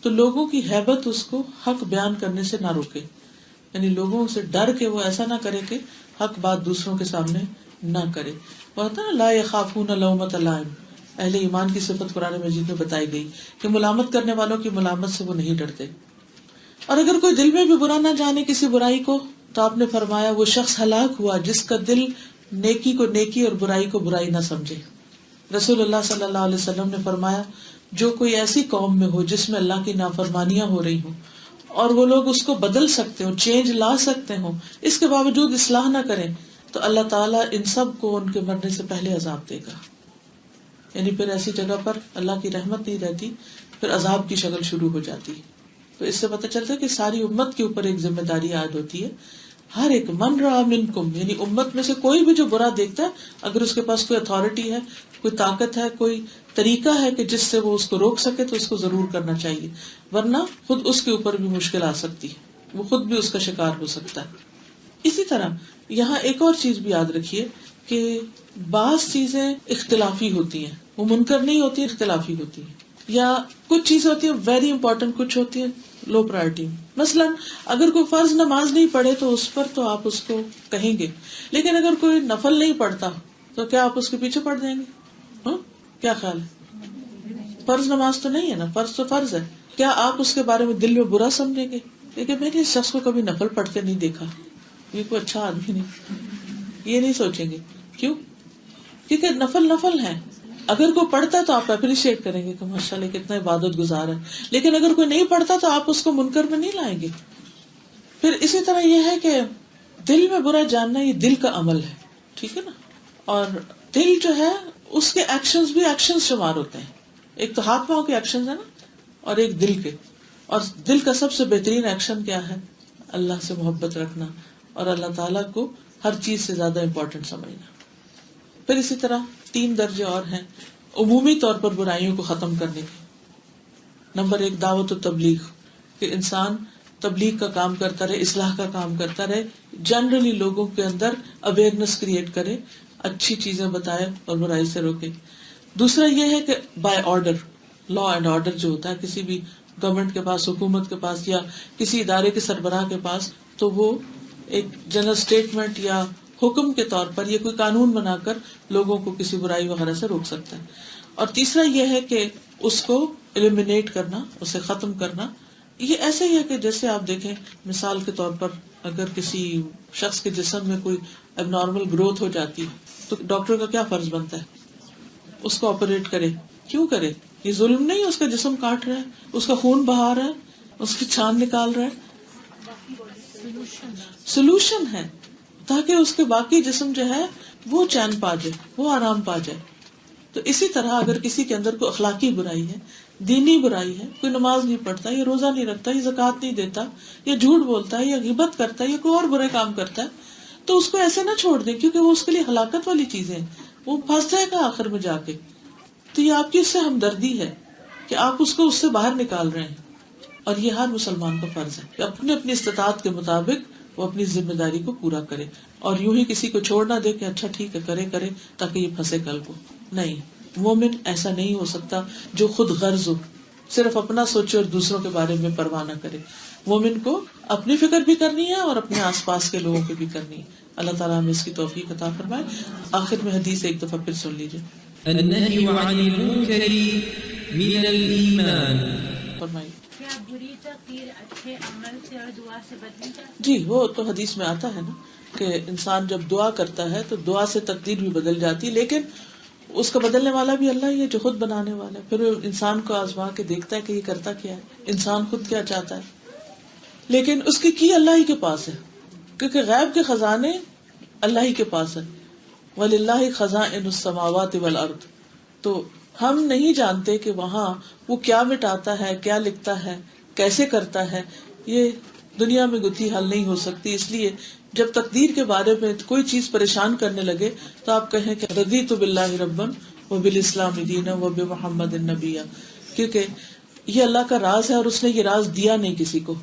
تو لوگوں کی ہیبت اس کو حق بیان کرنے سے نہ روکے. یعنی لوگوں سے ڈر کے وہ ایسا نہ کرے کہ حق بات دوسروں کے سامنے نہ کرے. وہ ہوتا ہے لا یخافون لومۃ لائم، اہل ایمان کی صفت قرآن مجید میں بتائی گئی کہ ملامت کرنے والوں کی ملامت سے وہ نہیں ڈرتے. اور اگر کوئی دل میں بھی برا نہ جانے کسی برائی کو، تو آپ نے فرمایا وہ شخص ہلاک ہوا جس کا دل نیکی کو نیکی اور برائی کو برائی نہ سمجھے. رسول اللہ صلی اللہ علیہ وسلم نے فرمایا جو کوئی ایسی قوم میں ہو جس میں اللہ کی نافرمانیاں ہو رہی ہوں اور وہ لوگ اس کو بدل سکتے ہوں، چینج لا سکتے ہوں، اس کے باوجود اصلاح نہ کریں، تو اللہ تعالیٰ ان سب کو ان کے مرنے سے پہلے عذاب دے گا. یعنی پھر ایسی جگہ پر اللہ کی رحمت نہیں رہتی، پھر عذاب کی شکل شروع ہو جاتی. تو اس سے پتہ چلتا ہے کہ ساری امت کے اوپر ایک ذمہ داری عائد ہوتی ہے. ہر ایک من رأى منکم، یعنی امت میں سے کوئی بھی جو برا دیکھتا ہے، اگر اس کے پاس کوئی اتھارٹی ہے، کوئی طاقت ہے، کوئی طریقہ ہے کہ جس سے وہ اس کو روک سکے تو اس کو ضرور کرنا چاہیے، ورنہ خود اس کے اوپر بھی مشکل آ سکتی ہے. وہ خود بھی اس کا شکار ہو سکتا ہے. اسی طرح یہاں ایک اور چیز بھی یاد رکھیے کہ بعض چیزیں اختلافی ہوتی ہیں، وہ منکر نہیں ہوتی، اختلافی ہوتی ہیں. یا کچھ چیزیں ہوتی ہیں ویری امپورٹنٹ، کچھ ہوتی ہیں لو پرائرٹی. مثلا اگر کوئی فرض نماز نہیں پڑھے تو اس پر تو آپ اس کو کہیں گے، لیکن اگر کوئی نفل نہیں پڑھتا تو کیا آپ اس کے پیچھے پڑ جائیں گے؟ کیا خیال ہے؟ فرض نماز تو نہیں ہے نا، فرض تو فرض ہے. کیا آپ اس کے بارے میں دل میں برا سمجھیں گے لیکن میں نے اس شخص کو کبھی نفل پڑھتے نہیں دیکھا، یہ کوئی اچھا آدمی نہیں، یہ نہیں سوچیں گے. کیوں؟ کیونکہ نفل ہے. اگر کوئی پڑھتا تو آپ اپریشیٹ کریں گے کہ ماشاءاللہ کتنا عبادت گزار ہے، لیکن اگر کوئی نہیں پڑھتا تو آپ اس کو منکر میں نہیں لائیں گے. پھر اسی طرح یہ ہے کہ دل میں برا جاننا یہ دل کا عمل ہے، ٹھیک ہے نا. اور دل جو ہے اس کے ایکشنز بھی ایکشنز شمار ہوتے ہیں. ایک تو ہاتھ پاؤں کے ایکشنز ہیں نا، اور ایک دل کے. اور دل کا سب سے بہترین ایکشن کیا ہے؟ اللہ سے محبت رکھنا اور اللہ تعالیٰ کو ہر چیز سے زیادہ امپورٹنٹ سمجھنا. پھر اسی طرح 3 درجے اور ہیں عمومی طور پر برائیوں کو ختم کرنے کے. نمبر 1 دعوت و تبلیغ، کہ انسان تبلیغ کا کام کرتا رہے، اصلاح کا کام کرتا رہے، جنرلی لوگوں کے اندر اویئرنیس کریٹ کرے، اچھی چیزیں بتائے اور برائی سے روکے. دوسرا یہ ہے کہ by order, law and order جو ہوتا ہے کسی بھی گورنمنٹ کے پاس، حکومت کے پاس یا کسی ادارے کے سربراہ کے پاس، تو وہ ایک جنرل اسٹیٹمنٹ یا حکم کے طور پر یہ کوئی قانون بنا کر لوگوں کو کسی برائی وغیرہ سے روک سکتا ہے. اور تیسرا یہ ہے کہ اس کو ایلیمینیٹ کرنا، اسے ختم کرنا. یہ ایسے ہی ہے کہ جیسے آپ دیکھیں مثال کے طور پر اگر کسی شخص کے جسم میں کوئی اب نارمل گروتھ ہو جاتی تو ڈاکٹر کا کیا فرض بنتا ہے؟ اس کو آپریٹ کرے. کیوں کرے؟ یہ ظلم نہیں، اس کا جسم کاٹ رہا ہے، اس کا خون بہا رہا ہے، اس کی چھان نکال رہا ہے. سولوشن ہے تاکہ اس کے باقی جسم جو ہے وہ چین پا جائے، وہ آرام پا جائے. تو اسی طرح اگر کسی کے اندر کوئی اخلاقی برائی ہے، دینی برائی ہے، کوئی نماز نہیں پڑھتا، یا روزہ نہیں رکھتا، یا زکوٰۃ نہیں دیتا، یا جھوٹ بولتا ہے، یا غیبت کرتا ہے، یا کوئی اور برے کام کرتا ہے، تو اس کو ایسے نہ چھوڑ دیں کیونکہ وہ اس کے لیے ہلاکت والی چیزیں ہیں، وہ پھنس جائے گا آخر میں جا کے. تو یہ آپ کی اس سے ہمدردی ہے کہ آپ اس کو اس سے باہر نکال رہے ہیں. اور یہ ہر مسلمان کا فرض ہے کہ اپنی اپنی استطاعت کے مطابق وہ اپنی ذمہ داری کو پورا کرے، اور یوں ہی کسی کو چھوڑ نہ دے کہ اچھا ٹھیک ہے کرے تاکہ یہ پھنسے کل کو. نہیں، مومن ایسا نہیں ہو سکتا جو خود غرض ہو، صرف اپنا سوچے اور دوسروں کے بارے میں پرواہ نہ کرے. مومن کو اپنی فکر بھی کرنی ہے اور اپنے آس پاس کے لوگوں کی بھی کرنی ہے. اللہ تعالیٰ ہمیں اس کی توفیق عطا فرمائے. آخر میں حدیث ایک دفعہ پھر سن لیجیے. النهي عن المنكر من الإيمان. فرمائیے. کیا بری تقدیر اچھے عمل سے اور دعا سے بدلی جاتی؟ جی، وہ تو حدیث میں آتا ہے نا کہ انسان جب دعا کرتا ہے تو دعا سے تقدیر بھی بدل جاتی، لیکن اس کا بدلنے والا بھی اللہ ہی ہے جو خود بنانے والا ہے. پھر وہ انسان کو آزما کے دیکھتا ہے کہ یہ کرتا کیا ہے، انسان خود کیا چاہتا ہے، لیکن اس کی اللہ ہی کے پاس ہے، کیونکہ غیب کے خزانے اللہ ہی کے پاس ہے. وَلِلَّهِ خَزَائِنُ السَّمَاوَاتِ وَالْأَرْضِ. تو ہم نہیں جانتے کہ وہاں وہ کیا مٹاتا ہے، کیا لکھتا ہے، کیسے کرتا ہے. یہ دنیا میں گتھی حل نہیں ہو سکتی. اس لیے جب تقدیر کے بارے میں کوئی چیز پریشان کرنے لگے تو آپ کہیں کہ رضیت باللہ ربا وبالاسلام دینا وبمحمد نبیا، کیونکہ یہ اللہ کا راز ہے اور اس نے یہ راز دیا نہیں کسی کو.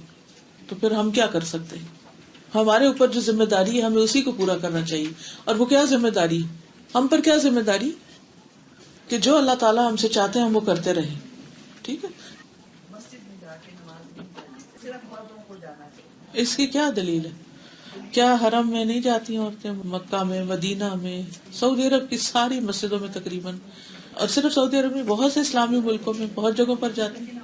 تو پھر ہم کیا کر سکتے ہیں؟ ہمارے اوپر جو ذمہ داری ہے ہمیں اسی کو پورا کرنا چاہیے. اور وہ کیا ذمہ داری؟ ہم پر کیا ذمہ داری؟ کہ جو اللہ تعالیٰ ہم سے چاہتے ہیں ہم وہ کرتے رہیں. ٹھیک ہے، اس کی کیا دلیل ہے؟ کیا حرم میں نہیں جاتی عورتیں؟ مکہ میں، مدینہ میں، سعودی عرب کی ساری مسجدوں میں تقریباً، اور صرف سعودی عرب میں بہت سے اسلامی ملکوں میں بہت جگہوں پر جاتی ہیں.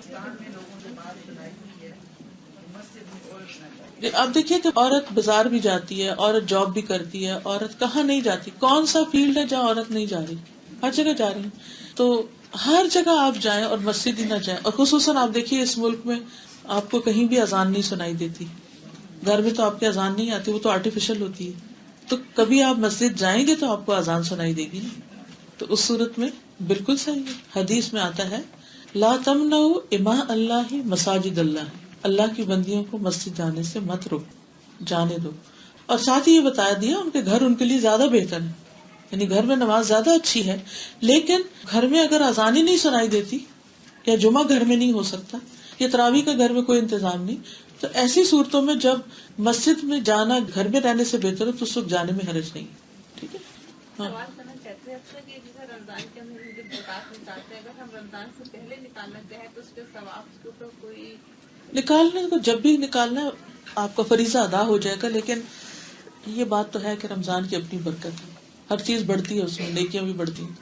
اب دیکھیے کہ عورت بازار بھی جاتی ہے، عورت جاب بھی کرتی ہے، عورت کہاں نہیں جاتی؟ کون سا فیلڈ ہے جہاں عورت نہیں جا رہی؟ ہر جگہ جا رہی. تو ہر جگہ آپ جائیں اور مسجد ہی نہ جائیں. اور خصوصاً آپ دیکھیے اس ملک میں آپ کو کہیں بھی اذان نہیں سنائی دیتی. گھر میں تو آپ کی اذان نہیں آتی، وہ تو آرٹیفیشل ہوتی ہے. تو کبھی آپ مسجد جائیں گے تو آپ کو اذان سنائی دے گی. تو اس صورت میں بالکل صحیح ہے. حدیث میں آتا ہے لا تمنعوا اماء اللہ مساجد اللہ، اللہ کی بندیوں کو مسجد جانے سے مت روکو، جانے دو. اور ساتھ ہی یہ بتایا دیا ان کے گھر ان کے لیے زیادہ بہتر ہے، یعنی گھر میں نماز زیادہ اچھی ہے. لیکن گھر میں اگر اذان ہی نہیں سنائی دیتی، یا جمعہ گھر میں نہیں ہو سکتا، یا تراویح کا گھر میں کوئی انتظام نہیں، تو ایسی صورتوں میں جب مسجد میں جانا گھر میں رہنے سے بہتر ہے تو اس وقت جانے میں حرج نہیں. ٹھیک ہے. سوال کرنا چاہتے ہیں اکثر کہ جیسے رمضان کے اندر ہم جب زکوٰۃ نکالتے ہیں اگر ہم رمضان سے پہلے نکالنا چاہیں تو اس کے ثواب کے اوپر کوئی نکالنے کو جب بھی نکالنا آپ کا فریضہ ادا ہو جائے گا، لیکن یہ بات تو ہے کہ رمضان کی اپنی برکت ہے، ہر چیز بڑھتی ہے، اس میں نیکیاں بھی بڑھتی ہیں.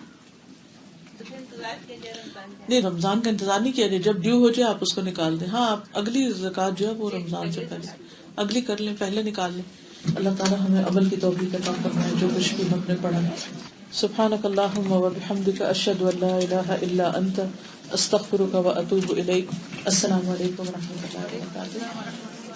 تو پھر انتظار کیا جائے رمضان کا؟ نہیں، رمضان کا انتظار نہیں کیا جائے، جب ڈیو ہو جائے آپ اس کو نکال دیں. ہاں، آپ اگلی زکوٰۃ جو ہے وہ رمضان سے پہلے اگلی کر لیں، پہلے نکال لیں. اللہ تعالیٰ ہمیں عمل کی توفیق عطا فرمائے جو کچھ بھی ہم نے پڑھا. سبحانک اللہم و بحمدک، اشہد ان لا الہ الا انت، استغفرک و اتوب الیک. السلام علیکم و رحمۃ اللہ وبرکاتہ.